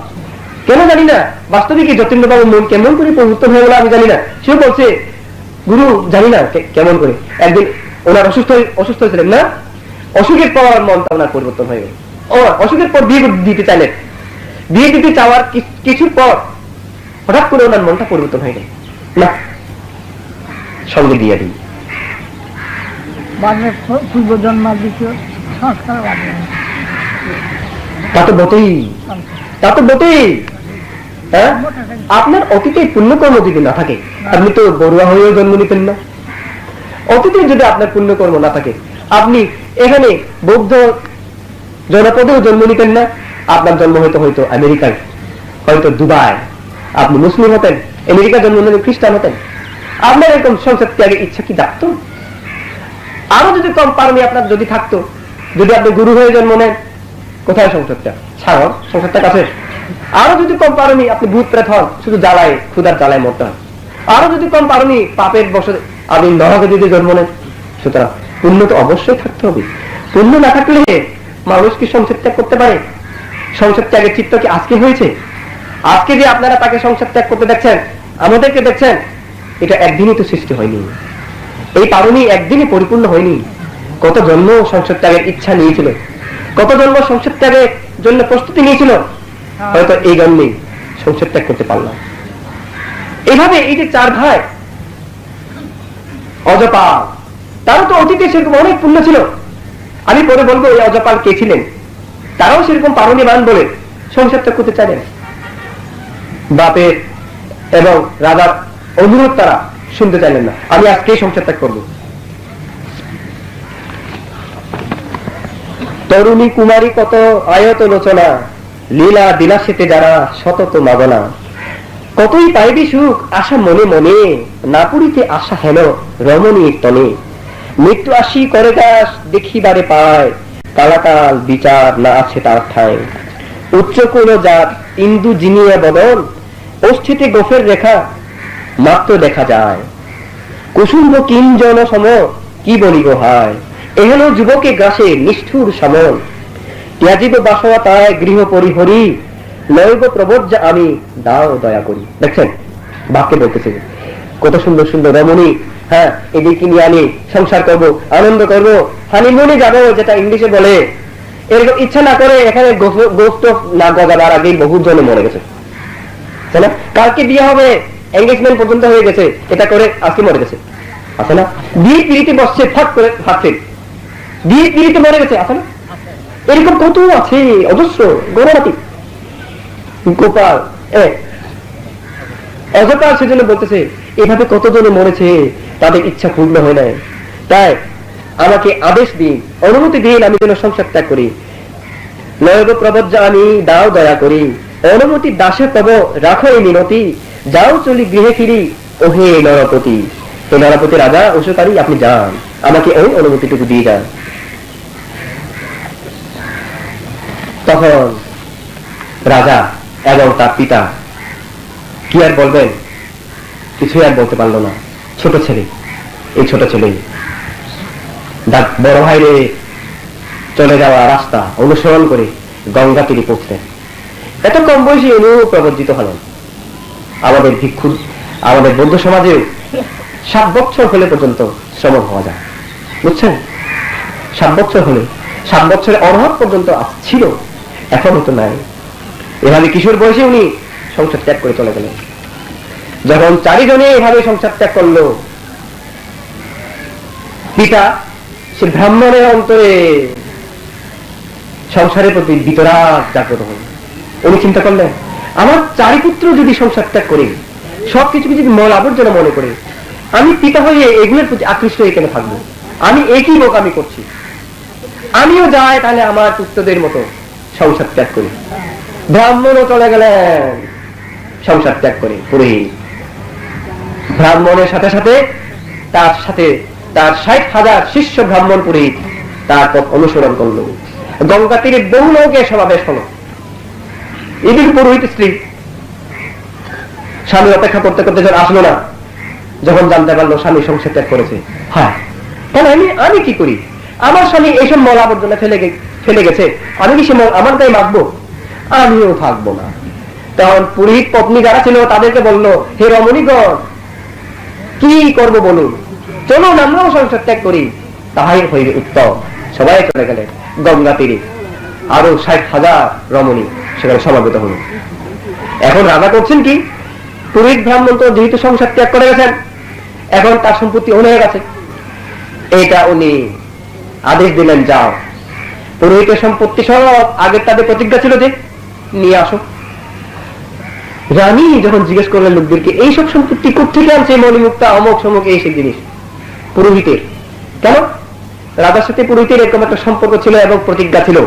কেন জানি না, বাস্তবিক যতীন্দ্রবাবুর মন কেমন করে পরিবর্তন হয়ে গেল আমি জানি না। সেও বলছে, গুরু জানি না কেমন করে, একদিন ওনার অসুস্থ হয়েছিলেন না, অসুখের পর মনটা ওনার পরিবর্তন হয়ে গেল। অসুখের পর বিয়ে দিতে চাইলেন, বিয়ে দিতে চাওয়ার কিছুর পর হঠাৎ করে ওনার মনটা পরিবর্তন হয়ে গেল, না সঙ্গে দিয়ে দিই। তা তো বটেই, তা তো বটেই। হ্যাঁ, আপনার অতীতে পুণ্যকর্ম যদি না থাকে, আপনি তো বড়ুয়া হয়েও জন্ম নিতেন না। অতীতে যদি আপনার পুণ্যকর্ম না থাকে, আপনি এখানে বৌদ্ধ জনপদেও জন্ম নিতেন না। আপনার জন্ম হয়তো আমেরিকায়, হয়তো দুবাই, আপনি মুসলিম হতেন। আমেরিকা জন্ম নিলে খ্রিস্টান হতেন। আপনার এরকম সংসার ত্যাগের ইচ্ছা কি থাকতো? আরো যদি কম পারমি আপনার যদি থাকতো, যদি আপনি গুরু হয়ে জন্ম নেন, কোথায় সংসার ত্যাগ? ছাড়ো, সংসার ত্যাগ আছে। আরো যদি কম পারমি আপনি ভূত প্রেত হন, শুধু জ্বালায়, ক্ষুধার জ্বালায় মরতে হন। আরো যদি কম পারমি পাপের বসে আপনি নরকে যদি জন্ম নেন। সুতরাং পুণ্য তো অবশ্যই থাকতে হবে। পুণ্য না থাকলে মানুষ কি সংসার ত্যাগ করতে পারে? সংসার ত্যাগের চিত্ত কি আজকে হয়েছে? আজকে যে আপনারা তাকে সংসার ত্যাগ করতে দেখছেন, আমাদেরকে দেখছেন, এটা একদিনই তো সৃষ্টি হয়নি। এই পারণী একদিনই পরিপূর্ণ হয়নি। কত জন্ম সংসার ত্যাগের ইচ্ছা নিয়েছিল, কত জন্ম সংসার ত্যাগের জন্য প্রস্তুতি নিয়েছিল, হয়তো এই জন্যেই সংসার ত্যাগ করতে পারলাম। এইভাবে এই যে চার ভাই অজপাল, তারও তো অতীতে সেরকম অনেক পুণ্য ছিল। আমি পরে বলবো এই অজপাল কে ছিলেন। তারাও সেরকম পারণীবান বলে সংসার ত্যাগ করতে চাইলেন। বাপের এবং রাজার অনুরোধ তারা শুনতে চাইলেন না, আমি আজকেই সংসার ত্যাগ করবো। তরুণী কুমারী কত আয়ত লোচনা, লীলা বিলাসিতে যারা সতত মাগনা, কতই পাইবি সুখ আশা মনে মনে, না পুরিতে আশা হেন রমণীর তনে, মৃত্যু আসি করে দাস দেখিবারে পায়, কালাকাল বিচার না আছে তার ঠায়, উচ্চ কোন জাত ইন্দু জিনিয়া বদন, অস্থিতে গোফের রেখা মাত্র দেখা যায়, কুসুম্ব কিঞ্জন সম কি বলিব হায়, এহেন যুবকে গ্রাসে নিষ্ঠুর সমন, ত্যাজিব বাসনা তাই গৃহ পরিহরি, নৈব প্রবজ্জা আমি দাও দয়া করি। দেখছেন বাক্যে বলতেছে কত সুন্দর সুন্দর রমণী, হ্যাঁ এদিকে নিয়ে আমি সংসার করবো, আনন্দ করবো, হানিমুনে যাবো, যেটা ইংলিশে বলে। এরকম ইচ্ছা না করে এখানে গোস্ত না গজাবার আগেই বহু জনে মরে গেছে, তাই না? কালকে বিয়ে হবে, এঙ্গেজমেন্ট পর্যন্ত হয়ে গেছে, এটা করে আজকে মরে গেছে, আছে না? বিয়ে পিড়িতে বসছে, ফট করে ভাবছে বিয়ে পিড়িতে মরে গেছে, আছে না? এরকম কত আছে, অজস্র গণমাতি গোপাল অজপাল। সেজন্য বলতেছে এভাবে কতজনে মরেছে, তাদের ইচ্ছা পূর্ণ হয় নাই। তাই আমাকে আদেশ দিন, অনুমতি দিন, আমি যেন সংসার ত্যাগ করি। নৈব প্রবজ্জা আমি দাও দয়া করি, অনুমতি দাসে তব রাখো এই মিনতি, যাও চলি গৃহে ফিরি ওহে নরপতি। এই নরপতি রাজা অসুকারী, আপনি যান, আমাকে ওই অনুমতিটুকু দিয়ে যান। তখন রাজা এবং তার পিতা কি আর বলবেন, কিছুই আর বলতে পারলো না। ছোট ছেলে, এই ছোট ছেলে বড় ভাইরে চলে যাওয়া রাস্তা অনুসরণ করে গঙ্গা তীরে পৌঁছলেন। এত কম বয়সে উনিও প্রবর্জিত হলেন। আমাদের ভিক্ষু, আমাদের বৌদ্ধ সমাজেও 7 বছর হলে পর্যন্ত শ্রমণ হওয়া যায়, বুঝছেন? 7 বছর হলে, 7 বছরের অর্হত পর্যন্ত ছিল, এখন তো নাই। এভাবে কিশোর বয়সে উনি সংসার ত্যাগ করে চলে গেলেন। যখন 4 জনে এভাবে সংসার ত্যাগ করলো, পিতা সে ব্রাহ্মণের অন্তরে সংসারের প্রতি বিতরাগ জাগ্রত হল। উনি চিন্তা করলেন, আমার 4 পুত্র যদি সংসার ত্যাগ করে সবকিছু যদি মল আবর্জনা মনে করে, আমি পিতা হয়ে এগুলোর প্রতি আকৃষ্ট হয়ে কেন থাকবো? আমি একই লোক আমি করছি, আমিও যাই তাহলে আমার পুত্রদের মতো সংসার ত্যাগ করি। ব্রাহ্মণও চলে গেলেন সংসার ত্যাগ করে পুরোহিত। ব্রাহ্মণের সাথে সাথে তার 60,000 শিষ্য ব্রাহ্মণ পুরোহিত তার পথ অনুসরণ করলো। গঙ্গা তীরে বহু লোকের সমাবেশ হলো। এদিকে পুরোহিত স্ত্রী স্বামী অপেক্ষা করতে করতে যখন আসলো না, যখন জানতে পারলো স্বামী সংসার ত্যাগ করেছে, হ্যাঁ তাহলে আমি কি করি? আমার স্বামী এইসব মল আবর্জনা ফেলে গেছে, আমি কি সে মল আমার গায়ে মাখবো? আমিও থাকবো না। তখন পুরোহিত পত্নী যারা ছিল তাদেরকে বললো, হে রমণীগণ, কি করবো বলুন, চলুন আমরাও সংসার ত্যাগ করি, তাহাই হইবে উত্তম। সবাই চলে গেলেন গঙ্গা তীরে। আরো 60,000 রমণী সেখানে সমাবেত হল। এখন রাজা করছেন কি, পুরোহিত ব্রাহ্মণ তো যেহেতু সংসার ত্যাগ করে গেছেন, এখন তার সম্পত্তি অনেক আছে, এটা উনি আদেশ দিলেন, যাও পুরোহিতের সম্পত্তি সব আগের তাদের প্রতিজ্ঞা ছিল যে নিয়ে আসো। রানী যখন জিজ্ঞেস করলেন লোকদেরকে, এইসব সম্পত্তি কোথেকে আনছে, মণিমুক্তা অমুক সমুক এইসব জিনিস, পুরোহিতের। কেন? রাজার সাথে পুরোহিতের এরকম একটা সম্পর্ক ছিল এবং প্রতিজ্ঞা ছিল,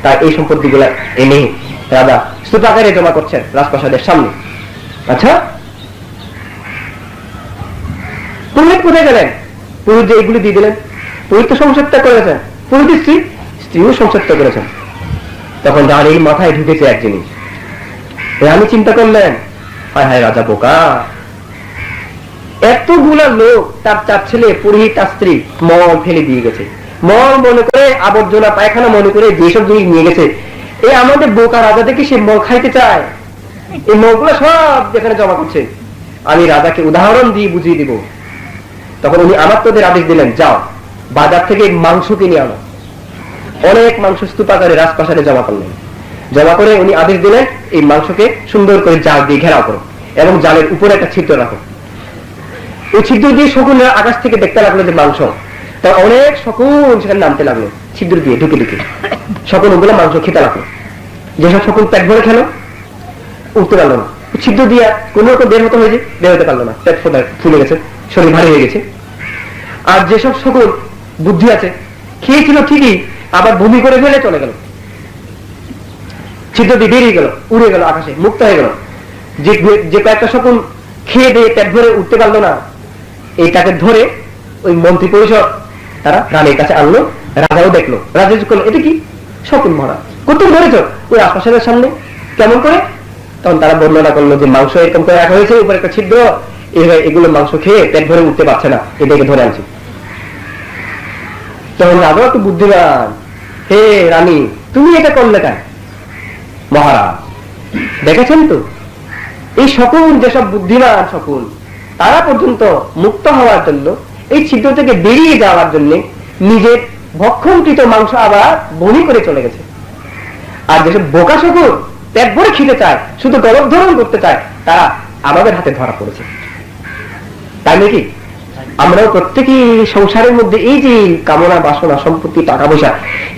তাই এই সম্পত্তি গুলা এনে রাজা স্তূপাকারে জমা করছেন রাজপ্রাসাদের সামনে। আচ্ছা, পুরোহিত কোথায় গেলেন? পুরোহিত যে এইগুলি দিয়ে দিলেন। পুরোহিত তো সংসার ত্যাগ করেছেন, পুরোহিত স্ত্রীও সংসার ত্যাগ করেছেন। তখন রানীর মাথায় ঢুকেছে এক জিনিস। রানী চিন্তা করলেন, হায় হায় রাজা বোকা, এতগুলা লোক, তার 4 ছেলে পুরোহিত আর স্ত্রী মল ফেলে দিয়ে গেছে, মল মনে করে, আবর্জনা পায়খানা মনে করে যেসব জিনিস নিয়ে গেছে, এই আমাদের বোকা রাজা দেখে সে মল খাইতে চায়, এই মলগুলো সব যেখানে জমা করছে। আমি রাজাকে উদাহরণ দিয়ে বুঝিয়ে দিব। তখন উনি আমাত্মদের আদেশ দিলেন, যাও বাজার থেকে মাংস কিনে আনো। অনেক মাংস স্তূপাকারে রাজপ্রাসাদে জমা করলেন। জমা করে উনি আদেশ দিলেন, এই মাংসকে সুন্দর করে জাল দিয়ে ঘেরাও করো এবং জালের উপরে একটা ছিদ্র রাখো। এই ছিদ্র দিয়ে শকুনরা আকাশ থেকে দেখতে লাগলো যে মাংস, তা অনেক শকুন সেখানে নামতে লাগলো, ছিদ্র দিয়ে ঢুকে ঢুকে শকুন ওগুলো মাংস খেতে লাগলো। যেসব শকুন পেট ভরে খেলো, উঠতে পারলো না, ছিদ্র দিয়ে কোন রকম বের হতে হয়েছে, বের হতে পারলো না, পেট ফুলে গেছে, শরীর ভারী হয়ে গেছে। আর যেসব শকুন বুদ্ধি আছে, খেয়েছিল ঠিকই, আবার ভূমি করে ফেলে চলে গেল, ছিদ্র দিয়ে বেরিয়ে গেল, উড়ে গেল আকাশে, মুক্ত হয়ে গেল। যে কয়েকটা শকুন খেয়ে দিয়ে পেট ভরে উঠতে পারলো না, এইটাকে ধরে ওই মন্ত্রী পরিষদ তারা রানীর কাছে আনলো। রাজাও দেখলো, রাজা করলো, এটা কি? শকুন মরা। কোথাও ধরেছ? ওই আশপাশের সামনে। কেমন করে? তখন তারা বর্ণনা করলো যে মাংস এরকম করে রাখা হয়েছে, উপরে একটা ছিদ্র, এগুলো মাংস খেয়ে পেট ভরে উঠতে পারছে না, এটাকে ধরে আনছি। তখন রাজাও একটু বুদ্ধিমান, হে রানী তুমি এটা করলে কেন? মহারাজ দেখেছেন তো, এই শকুন যেসব বুদ্ধিমান শকুন, তারা পর্যন্ত মুক্ত হওয়ার জন্য, এই ছিদ্র থেকে বেরিয়ে যাওয়ার জন্য নিজের ভক্ষণকৃত মাংস আবার বনি করে চলে গেছে। আর যেসব বোকা শকুন পেট ভরে খেতে চায়, শুধু গলদধরণ করতে চায়, তারা আমাদের হাতে ধরা পড়েছে। তাই নাকি? আমরাও প্রত্যেকেই সংসারের মধ্যে এই যে কামনা বাসনা সম্পত্তি টাকা পয়সা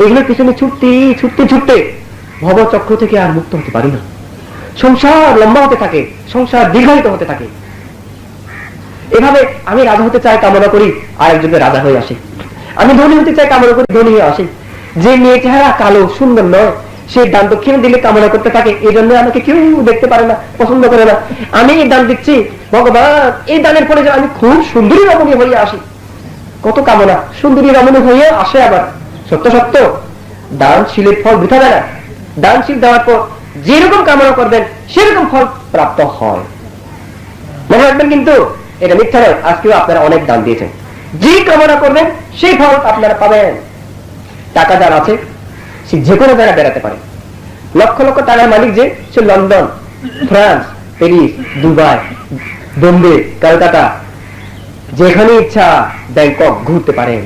এগুলোর পিছনে ছুটতে ছুটতে ছুটতে ভবচক্র থেকে আর মুক্ত হতে পারি না। সংসার লম্বা হতে থাকে, সংসার দীর্ঘায়িত হতে থাকে। এভাবে আমি রাজা হতে চাই কামনা করি, আর একজনের রাজা হয়ে আসি। আমি ধনী হতে চাই কামনা করি, ধনী হয়ে আসি। যে মেয়ে চেহারা কালো সুন্দর নয়, সে দান দক্ষিণে দিলে কামনা করতে থাকে, এই জন্য আমাকে কেউ দেখতে পারে না, পছন্দ করে না। আমি এই দান দিচ্ছি, ভগবান এই দানের ফলে আমি খুব সুন্দরী রমণী হয়ে আসি। কত কামনা, সুন্দরী রমণী হয়ে আসে। আবার সত্য সত্য দান শিলের ফল বৃথা দেয় না। দানশীল দেওয়ার পর যেরকম কামনা করবেন সেরকম ফল প্রাপ্ত হয়। মনে রাখবেন কিন্তু এটা মিথ্যা নয়, আজকেও আপনারা অনেক দান দিয়েছেন, যে কামনা করবেন সেই ফল আপনারা পাবেন। টাকা যার আছে সে যে কোনো জায়গায় বেড়াতে পারে, লক্ষ লক্ষ টাকার মালিক যে সে London, France, Paris, Dubai, Bombay, Kolkata, যেখানে ইচ্ছা ব্যাংকক ঘুরতে পারেন।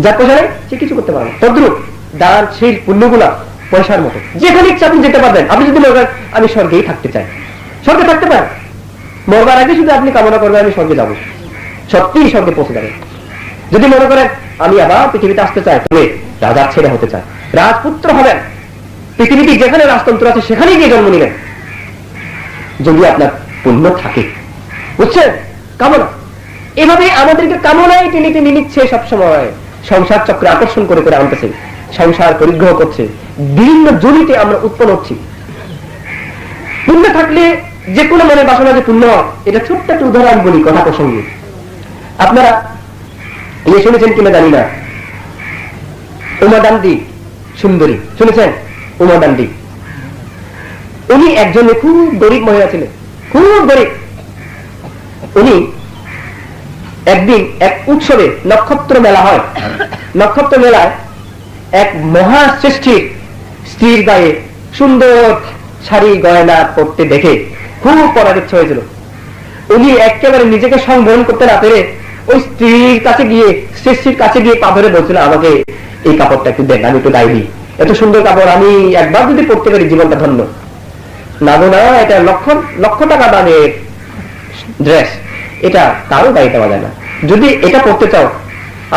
যার পয়সা নেই সে কিছু করতে পারেন। তদ্রুপ দান শীল পুণ্যগুলা পয়সার মতো, যেখানে ইচ্ছা আপনি যেতে পারবেন। আপনি যদি মনে করেন আমি স্বর্গেই থাকতে চাই, স্বর্গে থাকতে পারেন। মরবার আগে শুধু আপনি কামনা করবেন আমি স্বর্গে যাবো, সত্যিই স্বর্গে পৌঁছে যাবেন। যদি মনে করেন আমি আবার পৃথিবীতে আসতে চাই, তবে রাজার ছেলে হতে চাই, রাজপুত্র হবেন, পৃথিবীতে যেখানে রাজতন্ত্র আছে সেখানেই গিয়ে জন্ম নিলেন, যদি আপনার পুণ্য থাকে। বুঝছেন? কামনা এভাবে আমাদেরকে কামনায় টেনে টেনে নিচ্ছে সবসময়, সংসার চক্রে আকর্ষণ করে করে আনতেছে, সংসার পরিগ্রহ করছে, বিভিন্ন জনিতে আমরা উৎপন্ন হচ্ছি। পুণ্য থাকলে যে কোনো মনে বাসনা যে পুণ্য, এটা ছোট্ট একটা উদাহরণ বলি কথা প্রসঙ্গে। আপনারা ইয়ে শুনেছেন কিনা জানি না, উমাদান্ডি সুন্দরী শুনেছেন? উমাদান্ডি উনি একজন খুব গরিব মহিলা ছিলেন, খুব গরিব। উনি একদিন এক উৎসবে নক্ষত্র মেলা হয়, নক্ষত্র মেলায় এক মহাশ্রেষ্ঠীর স্ত্রীর গায়ে সুন্দর শাড়ি গয়না পরতে দেখে খুব পড়ার ইচ্ছা হয়েছিল। উনি একেবারে নিজেকে সংবরণ করতে না পেরে ওই স্ত্রীর কাছে গিয়ে, শ্রেষ্ঠীর কাছে গিয়ে পা ধরে বলছিল, আমাকে এই কাপড়টা একটু দেন, আমি একটু গায়ে দিই, এত সুন্দর কাপড় আমি একবার যদি পড়তে পারি জীবনটা ধন্য। না গো না, এটা লক্ষ লক্ষ টাকা দামের ড্রেস, এটা কারো গায়ে দেওয়া যায় না। যদি এটা পড়তে চাও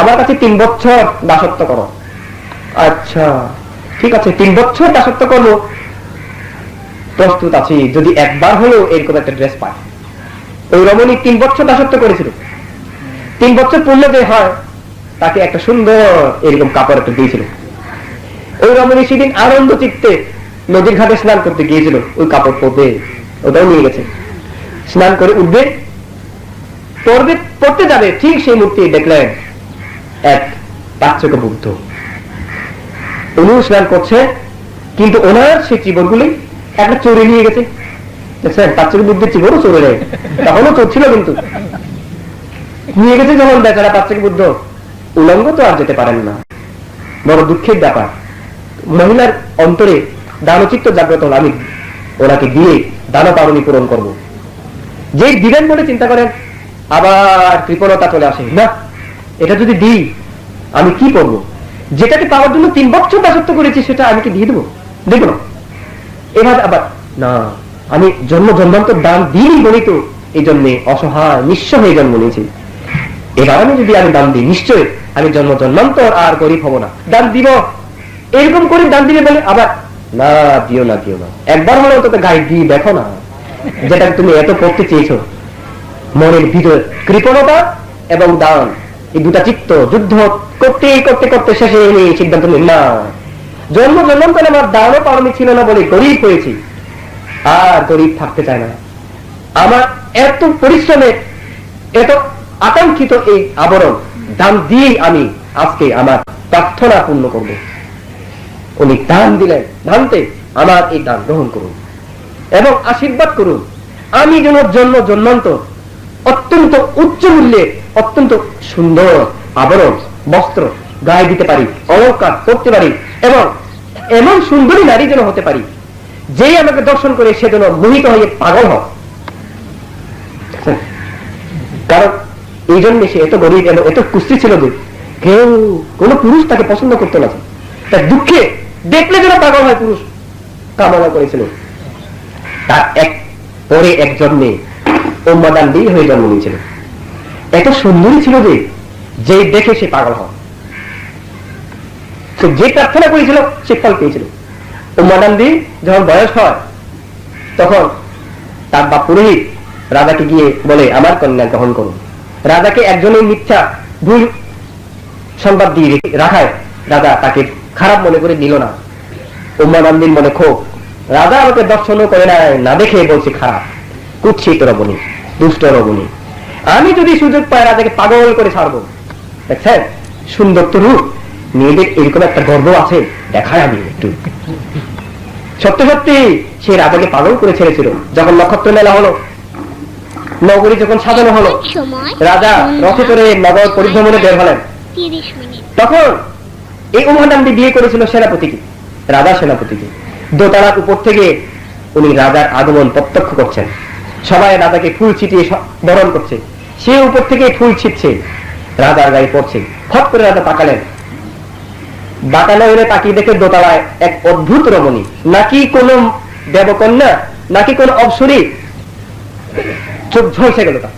আমার কাছে 3 বছর দাসত্ব করো। আচ্ছা ঠিক আছে, 3 বছর দাসত্ব করলো, প্রস্তুত আছি যদি একবার হলেও এরকম একটা ড্রেস পায়। ওই রমণী 3 বছর দাসত্ব করেছিল, 3 বছর পূর্ণ যে হয় তাকে একটা সুন্দর এরকম কাপড় একটা দিয়েছিল। ওই রমণী সেদিন আনন্দ চিত্তে নদীর ঘাটে স্নান করতে গিয়েছিল, ওই কাপড় পরবে, ওটাও নিয়ে গেছে। স্নান করে উঠবে, পড়তে যাবে, ঠিক সেই মুহূর্তে দেখলেন এক বাচ্চক বুদ্ধ, উনিও স্নান করছে, কিন্তু ওনার সেই চিবরগুলি একটা চোরে নিয়ে গেছে। দেখছেন বাচ্চক বুদ্ধের চিবরও চোরে নেয়, তখনও চোর ছিল কিন্তু নিয়ে গেছে। যখন বেচারা বাচ্চক বুদ্ধ উলঙ্গ তো আর যেতে পারেন না, বড় দুঃখের ব্যাপার। মহিলার অন্তরে দানচিত্ত জাগ্রত হল, আমি ওনাকে দিয়ে দান পারণী পূরণ করবো। যে দিবেন বলে চিন্তা করেন, আবার কৃপণতা চলে আসে, না এটা যদি দিই আমি কি করবো, যেটাকে পাওয়ার জন্য 3 বছর দাসত্ব করেছি সেটা আমি কি দিয়ে দেবো, দেব না। এবার আবার না, আমি জন্ম জন্মান্তর দান দিই বলি তো এই জন্যে অসহায় নিঃস্ব হয়ে জন্ম নিয়েছি, এবার আমি যদি আমি দান দিই নিশ্চয় আমি জন্ম জন্মান্তর আর গরিব হব না, দান দিব। এরকম করে দান দিবে বলে আবার না, দিও না দিও না, একবার হলেও তোকে গায়ে দিয়ে দেখো না, যেটা তুমি এত করতে চেয়েছো। মনের ভিতর কৃপণতা এবং দান, এই দুটা চিত্ত যুদ্ধ করতে করতে করতে শেষে এই সিদ্ধান্ত নিল, না জন্ম জন্মান্তরে আমার দানও পারমি ছিল না বলে গরিব হয়েছি, আর গরিব থাকতে চায় না। আমার এত পরিশ্রমে এত আকাঙ্ক্ষিত এই আবরণ দান দিয়েই আমি আজকে আমার প্রার্থনা পূর্ণ করব। উনি দান দিলেন, দানতে আমার এই দান গ্রহণ করুন এবং আশীর্বাদ করুন, আমি যেন জন্ম জন্মান্তর অত্যন্ত উচ্চ মূল্যে অত্যন্ত সুন্দর আবরণ বস্ত্র গায়ে দিতে পারি, অলঙ্কার করতে পারি, এবং এমন সুন্দরী নারী যেন হতে পারি যে আমাকে দর্শন করে সে যেন মোহিত হয়ে পাগল হয়। কারণ এই জন্য সে এত গরিব এবং এত কুস্তি ছিল যে কেউ কোন পুরুষ তাকে পছন্দ করতো না, তার দুঃখে দেখলে যেন পাগল হয় পুরুষ কামনা করেছিল। তার এক পরে এক জন্মে উম্মাদান্ডি হয়ে জন্ম নিয়েছিল, এত সুন্দরী ছিল যে যে দেখে সে পাগল হয়। সে যে প্রার্থনা করেছিল সে ফল পেয়েছিল। উম্মাদান্ডি যখন বয়স হয় তখন তার বাপ পুরোহিত রাজাকে গিয়ে বলে আমার কন্যা গ্রহণ করুন। রাজাকে একজনের মিথ্যা ভুল সংবাদ দিয়ে রাখায় রাজা তাকে খারাপ মনে করে নিল না। উম্মাদান্ডির মনে ক্ষোভ, রাজা আমাকে দর্শনও করে না দেখে বলছে খারাপ, কুৎসিত রমণী, দুষ্ট রমণী, আমি যদি সুযোগ পাই রাজাকে পাগল করে ছাড়বো। দেখছেন সুন্দর তো রূপ, মেয়েদের এরকম একটা গর্ব আছে, দেখায় আমি একটু সত্যি সত্যি সে রাজাকে পাগল করে ছেড়েছিল। যখন নক্ষত্র মেলা হলো, নগরী যখন সাজানো হলো, রাজা রথে চড়ে নগর পরিভ্রমণে বের হলেন। তখন এই উমানন্দি বিয়ে করেছিল সেনাপতিকে, রাজা সেনাপতিকে। দোতলার উপর থেকে উনি রাজার আগমন প্রত্যক্ষ করছেন। সবাই রাজাকে ফুল ছিটিয়ে বরণ করছে, সে উপর থেকে ফুল ছিটছে, রাজার গায়ে পড়ছে। ফট করে রাজা তাকালেন, বাঁকানো হলে তাকিয়ে দেখে দোতলায় এক অদ্ভুত রমণী, নাকি কোন দেবকন্যা, নাকি কোন অপ্সরী। চোখ ঝলসে গেল তার।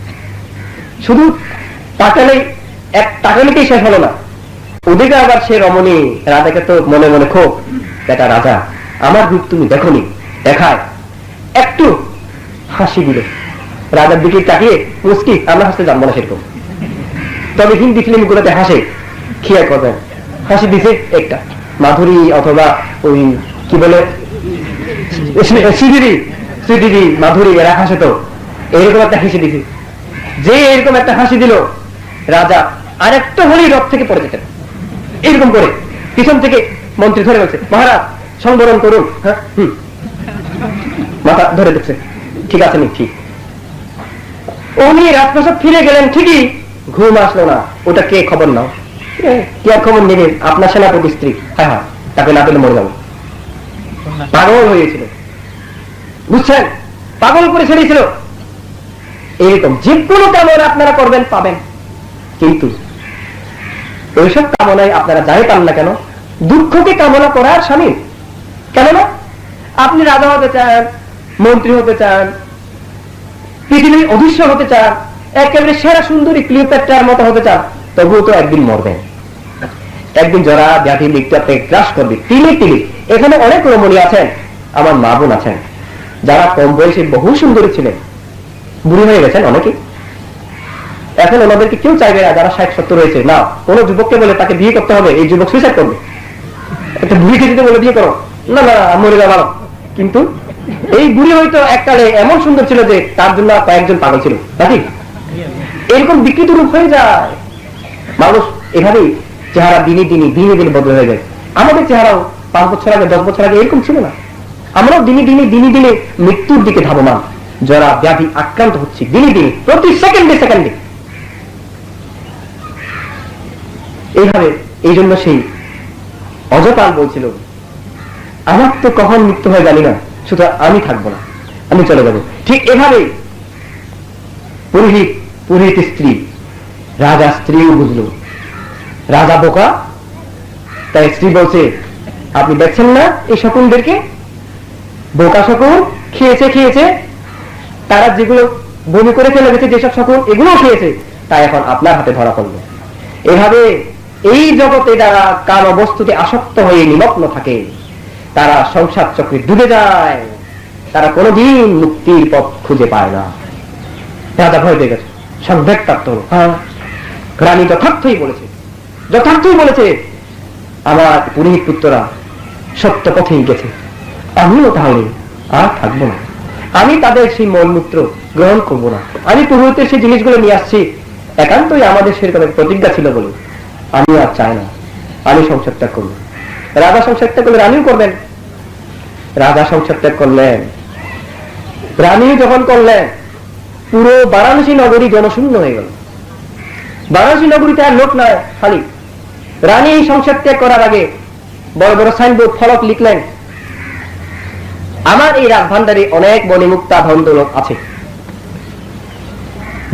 শুধু তাকালেই শেষ হলো না, ওদিকে আবার সে রমণী রাজাকে তো মনে মনে ক্ষোভ, বেটা রাজা, আমার রূপ তুমি দেখোনি, দেখায়। একটু হাসি দিল রাজার দিকে তাকিয়ে, মুস্কি, আমরা হাসতে জানবো না সেরকম, তবে হিন্দি ফিল্ম গুলোতে হাসে, খেয়াল করবেন। হাসি দিছে একটা মাধুরী অথবা ওই কি বলে শ্রীদেবী মাধুরী, এরা হাসে তো, এইরকম একটা হাসি দিছে। যে এরকম একটা হাসি দিল, রাজা আর একটা হলেই রথ থেকে পড়ে যেতেন। এরকম করে পিছন থেকে মন্ত্রী ধরে বলছে, মহারাজ সংবরণ করুন। হ্যাঁ, মাথা ধরে দেখছে, ঠিক আছে নি, ঠিক। উনি রাজপ্রাসাদ ফিরে গেলেন, ঠিকই ঘুম আসলো না। ওটা কে খবর নাও, কি আর খবর নেবে, আপনার সেনাপতি স্ত্রী। হ্যাঁ হ্যাঁ, তাকে না পেলে মরে যাবো। পাগল হয়েছিল, বুঝছেন, পাগল করে ছেড়েছিল। এইরকম যে কোনো কামনা আপনারা করবেন, পাবেন। কিন্তু ওইসব কামনায় আপনারা যাই পান না কেন, দুঃখকে কামনা করার স্বামী। কেননা আপনি রাজা হতে চান, মন্ত্রী হতে চান, পৃথিবীর অধীশ্বর হতে চান, একেবারে সেরা সুন্দরী ক্লিওপেট্রার মতো হতে চান, তবুও তো একদিন মরবেন। একদিন জরা ব্যাধি মৃত্যু আপনাকে গ্রাস করবে। তিনি এখানে অনেক রমণী আছেন, আমার মা বোন আছেন, যারা কম বয়সে বহু সুন্দরী ছিলেন, বুড়ি হয়ে গেছেন অনেকে। এখন ওনাদেরকে কেউ চাইবে না, যারা 60-70 রয়েছে না। কোন যুবককে বলে তাকে বিয়ে করতে হবে, এই যুবক সুইসাইড করবে। একটা বুড়িকে দিতে বলে বিয়ে করো, না না মরে যাওয়া ভালো। কিন্তু এই বুড়ি হয়তো এককালে এমন সুন্দর ছিল যে তার জন্য কয়েকজন পাগল ছিল, নাকি? এরকম বিকৃত রূপ হয়ে যায় মানুষ। এভাবেই চেহারা দিনে দিনে বদলে হয়ে যায়। আমাদের চেহারাও 5 বছর আগে, 10 বছর আগে এরকম ছিল না। আমরাও দিনে দিনে মৃত্যুর দিকে ধাবমান, যারা ব্যাধি আক্রান্ত হচ্ছে দিনে প্রতি সেকেন্ডে। এইভাবে এই জন্য সেই অজপাল বলছিল, আমার তো কখন মৃত্যু হয় জানি না, শুধু আমি থাকবো না, আমি চলে যাব। ঠিক এভাবে পুরোহিত স্ত্রী, রাজা স্ত্রীও বুঝলো রাজা বোকা। তাই স্ত্রী বলছে, আপনি দেখছেন না এই শকুনদেরকে, বোকা শকুন, খেয়েছে, তারা যেগুলো বমি করে ফেলে গেছে, যেসব শকুন এগুলো খেয়েছে, তাই এখন আপনার হাতে ধরা পড়লো। এভাবে এই জগতে যারা কাম বস্তুতে আসক্ত হয়ে নিমগ্ন থাকে, তারা সংসার চক্রে ডুবে যায়, তারা কোনোদিন মুক্তির পথ খুঁজে পায় না। রাজা ভয় পেয়ে গেছে, সংবেগ প্রাপ্ত হল। হ্যাঁ, রানী যথার্থই বলেছে, আমার পুরোহিত পুত্ররা সত্য পথেই গেছে, আমিও তাহলে আর থাকবো না, আমি তাদের সেই মলমূত্র গ্রহণ করবো না। আমি পুরোহিতের সেই জিনিসগুলো নিয়ে আসছি, একান্তই আমাদের সেরকম প্রতিজ্ঞা ছিল বলে আমি আর চাই না, আমি সংসার ত্যাগ করবো। রাজা সংসার ত্যাগ করলে রানীও করবেন। রাজা সংসার ত্যাগ করলেন, রানী যখন করলেন, পুরো বারাণসী নগরী জনশূন্য হয়ে গেল। বারাণসী নগরীতে আর লোক নয়, খালি। রানী সংসার ত্যাগ করার আগে বড় বড় সাইনবোর্ড ফলক লিখলেন, আমার এই রাজভান্ডারে অনেক মণিমুক্তা ধন দৌলত আছে,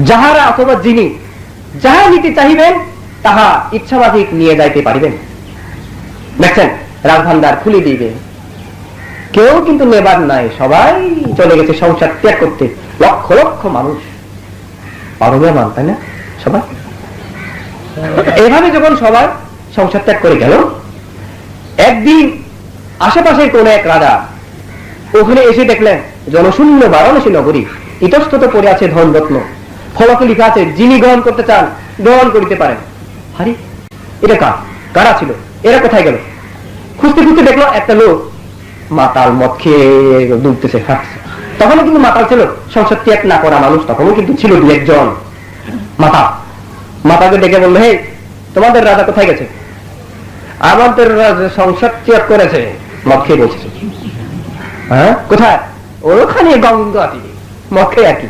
যাহারা অথবা যিনি যাহা নিতে চাহিবেন তাহা ইচ্ছাবাধিক নিয়ে যাইতে পারিবেন। দেখছেন, রাজভান্ডার খুলে দিবে, কেউ কিন্তু নেবার নাই, সবাই চলে গেছে সংসার ত্যাগ করতে। লক্ষ লক্ষ মানুষ, পারবেমান, তাই না? সবাই এভাবে যখন সবাই সংসার ত্যাগ করে গেল, একদিন আশেপাশের কোন এক রাজা ওখানে এসে দেখলেন জনশূন্য বারাণসী নগরী, ইতস্তত পড়ে আছে ধন রত্ন, ফলকে লিখা আছে, যিনি গ্রহণ করতে চান গ্রহণ করিতে পারেন। আরে এটা কারা ছিল, এরা কোথায় গেল? খুঁজতে দেখলো একটা লোক মাতাল, মদ খেয়ে ডুবতেছে, হাঁটছে। তখনও কিন্তু মাতাল ছিল, সংসার ত্যাগ না করা মানুষ তখনও কিন্তু ছিল 2-1 জন মাতাকে ডেকে বললো, হে, তোমাদের রাজা কোথায় গেছে? আমাদের রাজা সংসার ত্যাগ করেছে, মদ খেয়ে বসেছে। হ্যাঁ, কোথায়? ওখানে গঙ্গ আতি মক্ষে আর কি।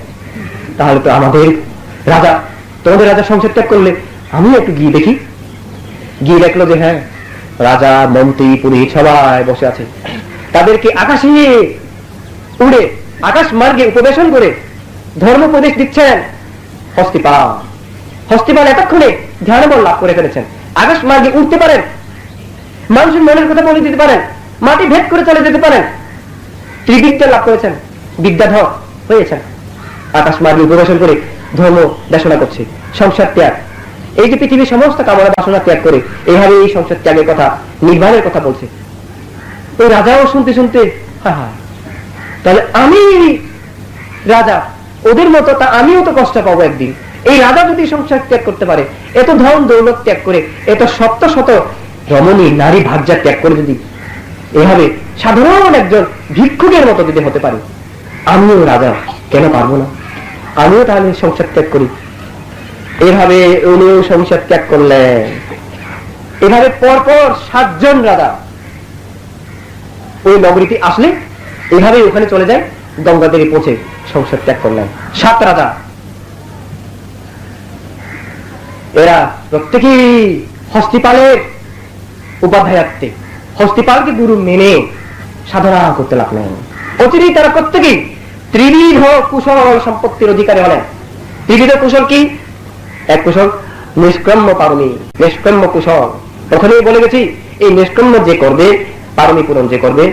তাহলে তো আমাদের রাজা, তোমাদের রাজা সংসার ত্যাগ করলে আমি একটু গিয়ে দেখি। গিয়ে দেখলো যে হ্যাঁ, রাজা মন্ত্রী পুরোহিত সবাই বসে আছে। তাদেরকে আকাশে উড়ে আকাশ মার্গে উপবেশন করে ধর্ম উপদেশ দিচ্ছেন হস্তিপাল। হস্তিপাল এতক্ষণে ধ্যানবল লাভ করে ফেলেছেন, আকাশ মার্গে উঠতে পারেন, মানুষের মনের কথা বলে দিতে পারেন, মাটি ভেদ করে চলে যেতে পারেন, ত্রিবিদ্যা লাভ করেছেন, বিদ্যাধর হয়েছেন। আকাশ মার্গে উপবেশন করে ধর্ম দেশনা করছে, সংসার ত্যাগ। এই যে পৃথিবীর সমস্ত কামনা বাসনা ত্যাগ করে এইভাবে এই সংসার ত্যাগের কথা, নির্বাণের কথা বলছে। ওই রাজাও শুনতে শুনতে হ্যাঁ হ্যাঁ, তাহলে আমি রাজা, ওদের মতো তা আমিও তো কষ্ট পাবো একদিন। এই রাজা যদি সংসার ত্যাগ করতে পারে, এত ধন দৌলত ত্যাগ করে, এত শত শত রমণী নারী ভাগ্যা ত্যাগ করে যদি এভাবে সাধারণ একজন ভিক্ষুকের মতো যদি হতে পারে, আমিও রাজা কেন পারবো না? আমিও তাহলে সংসার ত্যাগ করি। এভাবে উনিও সংসার ত্যাগ করলেন। এভাবে পরপর 7 জন রাজা ওই নগরীতে আসলে এভাবে ওখানে চলে যায়, গঙ্গাদেরী পৌঁছে সংসার ত্যাগ করলেন 7 রাজা। এরা প্রত্যেকেই হস্তিপালের উপাধ্যায়ার্থে, হস্তিপালকে গুরু মেনে সাধনা করতে লাগলেন। অচিরেই তারা প্রত্যেকেই ত্রিবিধ কুশল সম্পত্তির অধিকারী হলেন। ত্রিবিধ কুশল কি? এক কুশল নিষ্ক্রম্য পারমি, নিষ্ক্রম্য কুশল। প্রথমেই বলে গেছি, এই নিষ্ক্রম্য যে করবে, পারমি পূরণ যে করবে,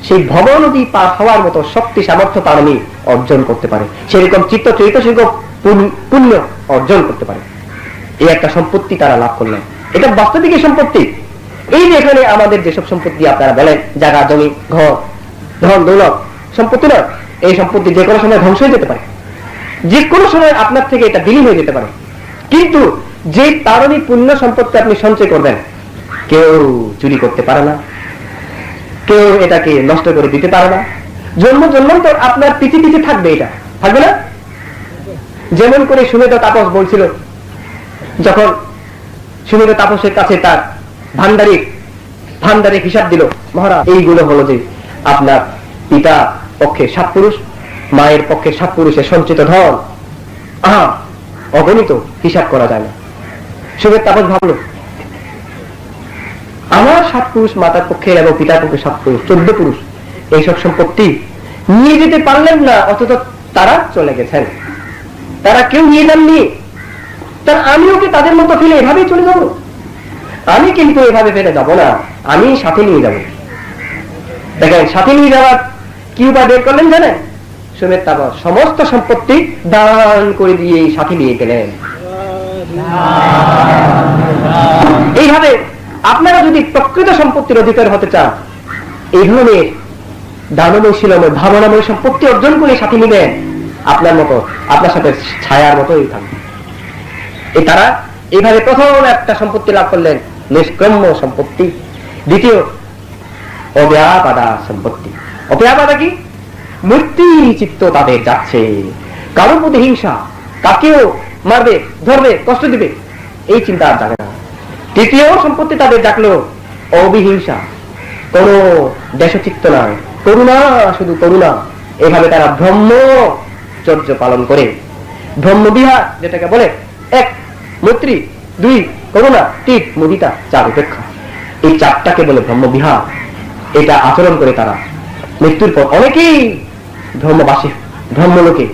সেই ভব নদী পার হওয়ার মতো শক্তি সামর্থ্য পারমি অর্জন করতে পারে, সেরকম চিত্ত চৈতসিক পুণ্য অর্জন করতে পারে। এই একটা সম্পত্তি তারা লাভ করলেন। এটা বাস্তবিক সম্পত্তি। এই যে এখানে আমাদের যেসব সম্পত্তি আপনারা বলেন, জায়গা জমি ঘর ধন দৌলত, সম্পত্তি নয়। এই সম্পত্তি যে কোনো সময় ধ্বংস হয়ে যেতে পারে, যে কোনো সময় আপনার থেকে এটা বিলীন হয়ে যেতে পারে। কিন্তু যে তারণী পুণ্য সম্পত্তি আপনি সঞ্চয় করবেন, কেউ চুরি করতে পারে না, কেউ এটাকে নষ্ট করে দিতে পারে না। জন্ম জন্মান্তর আপনার পিছে পিছে থাকবে, এটা থাকবে না? যেমন করে সুমেধ তাপস বলছিল, যখন সুমেধ তাপসের কাছে তার ভান্ডারে হিসাব দিল, মহারাজ এইগুলো হলো যে আপনার পিতা পক্ষে 7 পুরুষ, মায়ের পক্ষে 7 পুরুষের সঞ্চিত ধন, অগণিত, হিসাব করা যায় না। সুমেধ তাপস ভাবলো, আমার 7 পুরুষ মাতার পক্ষে এবং পিতার পক্ষে 7 পুরুষ, 14 পুরুষ এইসব সম্পত্তি নিয়ে যেতে পারলেন না, অথচ তারা চলে গেছেন। তারা কেউ নিয়ে যাননি। তার আমিও কি তাদের মতো ফেলে এভাবেই চলে যাব? আমি কিন্তু এভাবে ফেলে যাব না, আমি সাথে নিয়ে যাব। দেখেন সাথে নিয়ে যাওয়ার কি উপায় বের করলেন জানেন? সুমেধ তাপস সমস্ত সম্পত্তি দান করে দিয়ে সাথে নিয়ে গেলেন। এইভাবে আপনারা যদি প্রকৃত সম্পত্তির অধিকার হতে চান, এই ধরনের দানময় শিলময় ভাবনাময় সম্পত্তি অর্জন করে সাথে নিবেন, আপনার মতো, আপনার সাথে ছায়ার মতোই থাকবে। এই তারা এইভাবে প্রথম একটা সম্পত্তি লাভ করলেন, নিষ্ক্রম্য সম্পত্তি। দ্বিতীয় অব্যাপাদা সম্পত্তি। অব্যাপাদা কি? মূর্তি চিত্ত তাদের যাচ্ছে, কারোর প্রতি হিংসা, কাকেও মারবে, ধরবে, কষ্ট দিবে, এই চিন্তা আর জাগে না। তৃতীয় সম্পত্তি তাদের ডাকলো অবিহিংসা, কোন দেশচিত্ত নয়, করুণা, শুধু করুণা। এভাবে তারা ব্রহ্মচর্য পালন করে, ব্রহ্মবিহার যেটাকে বলে, 1 মৈত্রী, 2 করুণা, 3 মুদিতা, 4 উপেক্ষা, এই 4টাকে বলে ব্রহ্মবিহার। এটা আচরণ করে তারা মৃত্যুর পর অনেকেই ধর্মবাসী ধর্মলোকে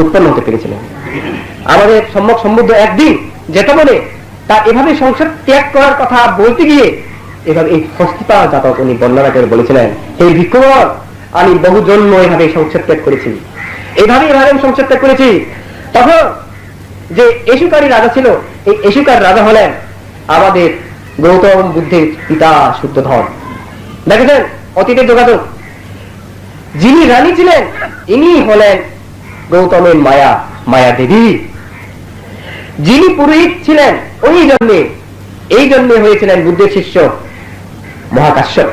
উৎপন্ন হতে পেরেছিলেন। আমাদের সম্যক সম্বুদ্ধ একদিন যেটা বলে, তা এভাবে সংসার ত্যাগ করার কথা বলতে গিয়ে এভাবে এই হস্তিপাল জাতক উনি বর্ণনা করে বলেছিলেন, হে ভিক্ষুগণ, আমি বহু জন্ম এভাবে সংসার ত্যাগ করেছি, এভাবে সংসার ত্যাগ করেছি। তখন যে এসুকারী রাজা ছিল, এই এসুকার রাজা হলেন আমাদের গৌতম বুদ্ধের পিতা শুদ্ধধর। দেখেছেন অতীতের যোগাযোগ। যিনি রানী ছিলেন, ইনি হলেন গৌতমের মায়া দেবী। যিনি পুরোহিত ছিলেন, এই জন্যে হয়েছিলেন বুদ্ধের শিষ্য মহাকাশ্যপ।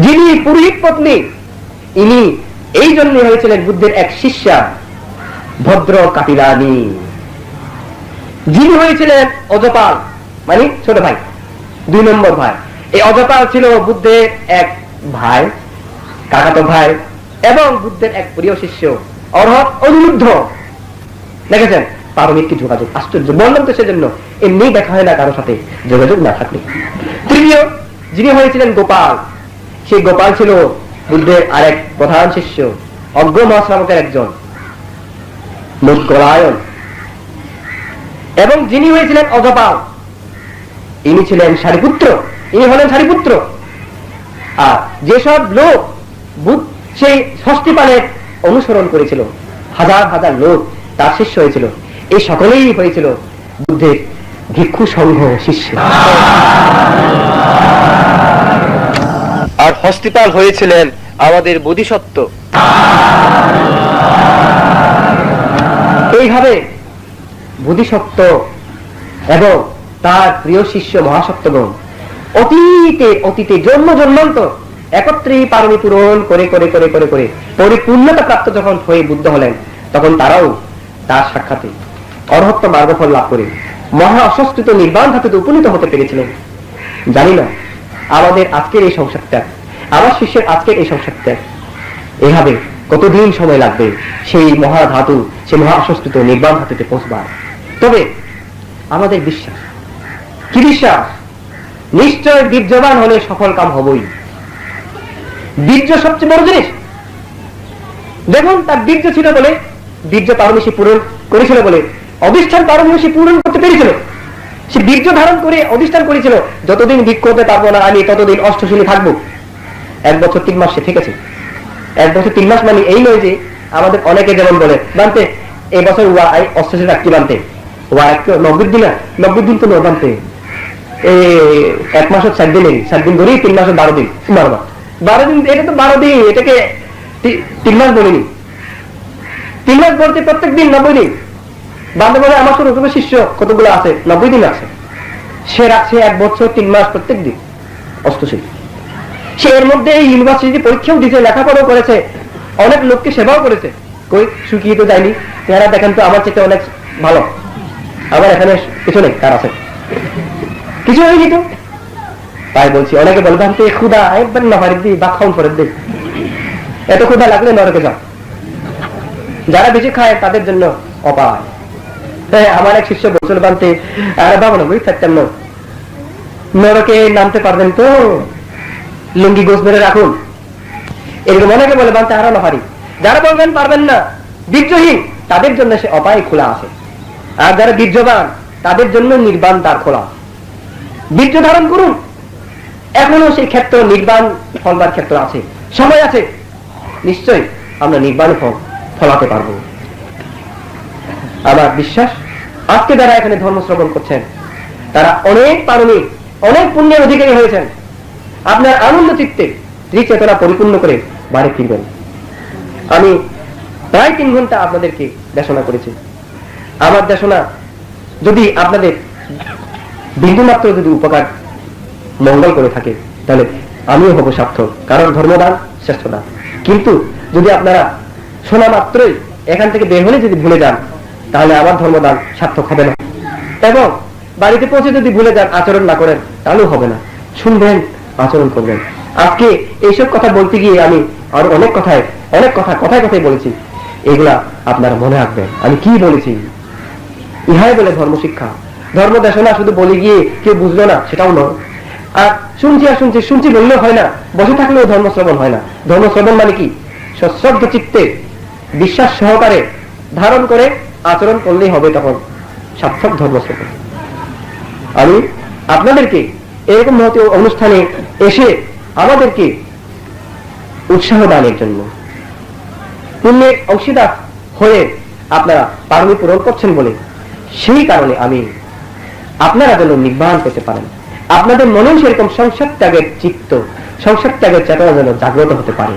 যিনি পুরোহিত পত্নী, ইনি এই জন্য হয়েছিলেন বুদ্ধের এক শিষ্যা ভদ্র কাপিলানি। যিনি হয়েছিলেন অজপাল, মানে ছোট ভাই, 2 নম্বর ভাই। এই অজপাল ছিল বুদ্ধের এক ভাই, কাকাতো ভাই এবং বুদ্ধের এক প্রিয় শিষ্য অরহত অনিরুদ্ধ, দেখেছেন পারমিক কি যোগাযোগ, আশ্চর্য। বললাম তো সেজন্য, এমনি দেখা হয় না কারোর সাথে যোগাযোগ না থাকলে। তৃতীয় যিনি হয়েছিলেন গোপাল, সেই গোপাল ছিল বুদ্ধের আরেক প্রধান শিষ্য, অজ্ঞ মহাশ্রাবকের একজন, মুদ্গলায়ন। এবং যিনি হয়েছিলেন অজপাল, ইনি ছিলেন সারিপুত্র, ইনি হলেন সারিপুত্র। আর যেসব লোক সেই ষষ্ঠীপালের অনুসরণ করেছিল, হাজার হাজার লোক তার শিষ্য হয়েছিল, এই সকলেই হয়েছিল বুদ্ধের ভিক্ষু সংঘ শিষ্য। আর হস্তিপাল হয়েছিলেন আমাদের বোধিসত্ত্ব। এইভাবে বোধিসত্ত্ব এবং তার প্রিয় শিষ্য মহাসত্ত্বগণ অতীতে জন্ম জন্মান্তর একত্রে পারমি পূরণ করে করে করে করে করে পরিপূর্ণতা প্রাপ্ত যখন হয়ে বুদ্ধ হলেন, তখন তারাও তার সাক্ষাতে অরহত্ত মার্গফল লাভ করে মহা অসংস্কৃত নির্বাণ ধাতুতে উপনীত হতে পেরেছিলেন। জানি না আমাদের আজকের এই সংসার ত্যাগ, আমার শিষ্যের আজকের এই সংসার ত্যাগ, এভাবে কতদিন সময় লাগবে সেই মহা ধাতু, সেই মহা অসংস্কৃত নির্বাণ ধাতুতে পৌঁছবার। তবে আমাদের বিশ্বাস, কি বিশ্বাস? নিশ্চয় বীর্যবান হলে সফল কাম হবই। বীর্য সবচেয়ে বড় জিনিস। দেখুন, তার বীর্য ছিল বলে, বীর্য পারমিশী পূরণ করেছিল বলে অধিষ্ঠান পারমিশী পূরণ করতে পেরেছিল। সে বীর্য ধারণ করে অধিষ্ঠান করেছিল, যতদিন ভিক্ষু হতে পারবো না আমি ততদিন অষ্টশীলে থাকবো। 1 বছর 3 মাস সে থেকেছে। 1 বছর 3 মাস মানে এই নয় যে আমাদের অনেকে যেমন বলে বানতে এই বছর অষ্টশীল রাখতে বানতে 90 দিন, 90 দিন তো নয় বানতে, 1 মাসের 7 দিন, 7 দিন ধরেই 3 মাসের 12 দিন, 12 দিন, এটা তো 12 দিন, এটাকে 3 মাস বলিনি। 3 মাস বলতে প্রত্যেক দিন 90 দিন বান্ধব বলে। আমার ছোট ছোট শিষ্য কতগুলো আছে, 90 দিন আছে। সে রাখছে 1 বছর 3 মাস প্রত্যেক দিন অষ্টশীল। সে এর মধ্যে এই ইউনিভার্সিটি পরীক্ষাও দিতে, লেখাপড়াও করেছে, অনেক লোককে সেবাও করেছে। কই শুকিয়ে তো যায়নি, তারা দেখেন তো আমার চেয়ে অনেক ভালো, আমার এখানে কিছু নেই, কার আছে কিছু হয়নি তো। তাই বলছি, অনেকে বলবে আমি তো ক্ষুদা একবার নফারের দিই বা খাউন ফরের দিই, এত ক্ষুদা লাগলে নরকে যাও। যারা বেশি খায় তাদের জন্য অপায়। আমার এক শিষ্য বছর বানতে আর বাবা না বই থাকতাম না, নরকে নামতে পারবেন তো, লুঙ্গি গোছ ধরে রাখুন, এরকম অনেকে বলে বানতে আরো নফারি। যারা বলবেন পারবেন না, বীর্যহীন, তাদের জন্য সে অপায় খোলা আছে। আর যারা বীর্যবান তাদের জন্য নির্বাণ দ্বার খোলা। বীর্য ধারণ করুন, এখনো সেই ক্ষেত্র নির্বাণ ফলবার ক্ষেত্র আছে, সময় আছে, নিশ্চয় আমরা নির্বাণ ফল ফলাতে পারবো। আমার বিশ্বাস আজকে যারা এখানে ধর্ম শ্রবণ করছেন তারা অনেক পারমিক, অনেক পুণ্যের অধিকারী হয়েছেন। আপনার আনন্দ চিত্তে ত্রিচেতনা পরিপূর্ণ করে বাড়ি ফিরবেন। আমি প্রায় 3 ঘন্টা আপনাদেরকে দেশনা করেছি। আমার দেশনা যদি আপনাদের বিন্দুমাত্র যদি উপকার মঙ্গল করে থাকে তাহলে আমিও হব সার্থক, কারণ ধর্মদান শ্রেষ্ঠ দান। কিন্তু যদি আপনারা শোনা মাত্রই এখান থেকে বের হলে যদি ভুলে যান তাহলে আমার ধর্মদান সার্থক হবে না। এবং বাড়িতে পৌঁছে যদি ভুলে যান, আচরণ না করেন, তাহলেও হবে না। শুনবেন, আচরণ করবেন। আজকে এইসব কথা বলতে গিয়ে আমি আর অনেক কথায় কথায় বলেছি, এগুলা আপনারা মনে রাখবেন আমি কি বলেছি। ইহাই বলে ধর্ম শিক্ষা, ধর্ম দেশনা শুধু বলে গিয়ে কেউ বুঝলো না সেটাও নয়। আর শুনছি বললে হয় না, বসে থাকলেও ধর্ম শ্রবণ হয় না। ধর্ম শ্রবণ মানে কি? সশ্রদ্ধ চিত্তে বিশ্বাস সহকারে ধারণ করে আচরণ করলেই হবে তখন সার্থক ধর্ম শ্রবণ। আমি আপনাদেরকে এরকম মহতীয় অনুষ্ঠানে এসে আমাদেরকে উৎসাহ দানের জন্য, পুণ্যের অংশীদার হয়ে আপনারা পারমি পূরণ করছেন বলে, সেই কারণে আমি আপনারা যেন নির্বাণ পেতে পারেন, আপনাদের মনেও সেরকম সংসার ত্যাগের চিত্ত, সংসার ত্যাগের চেতনা যেন জাগ্রত হতে পারে,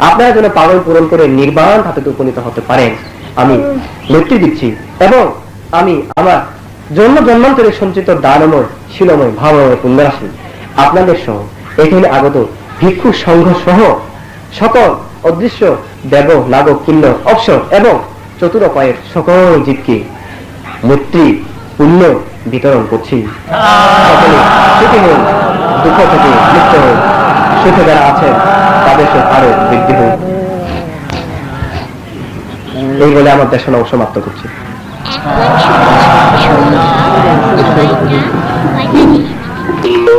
আপনারা যেন পালন পূরণ করে নির্বাণ ধাতুতে উপনীত হতে পারেন, আমি নেতৃত্ব দিচ্ছি। এবং আমি আমার জন্মান্তরে সঞ্চিত দানময়, শিলময়, ভাবময় পুণ্যরাশি আপনাদের সহ এখানে আগত ভিক্ষু সংঘ সহ সকল অদৃশ্য দেব, নাগক, কিন্নর, অপ্সর এবং চতুরোপায়ের সকল জীবকে মৈত্রী পুণ্য বিতরণ করছি। সকলে সুখী হন, দুঃখ থেকে মুক্ত হন, সুখে যারা আছেন তাদের দেশের আরো বৃদ্ধি হোক, এই বলে আমার দেশনাও সমাপ্ত করছি। এখন শুনছি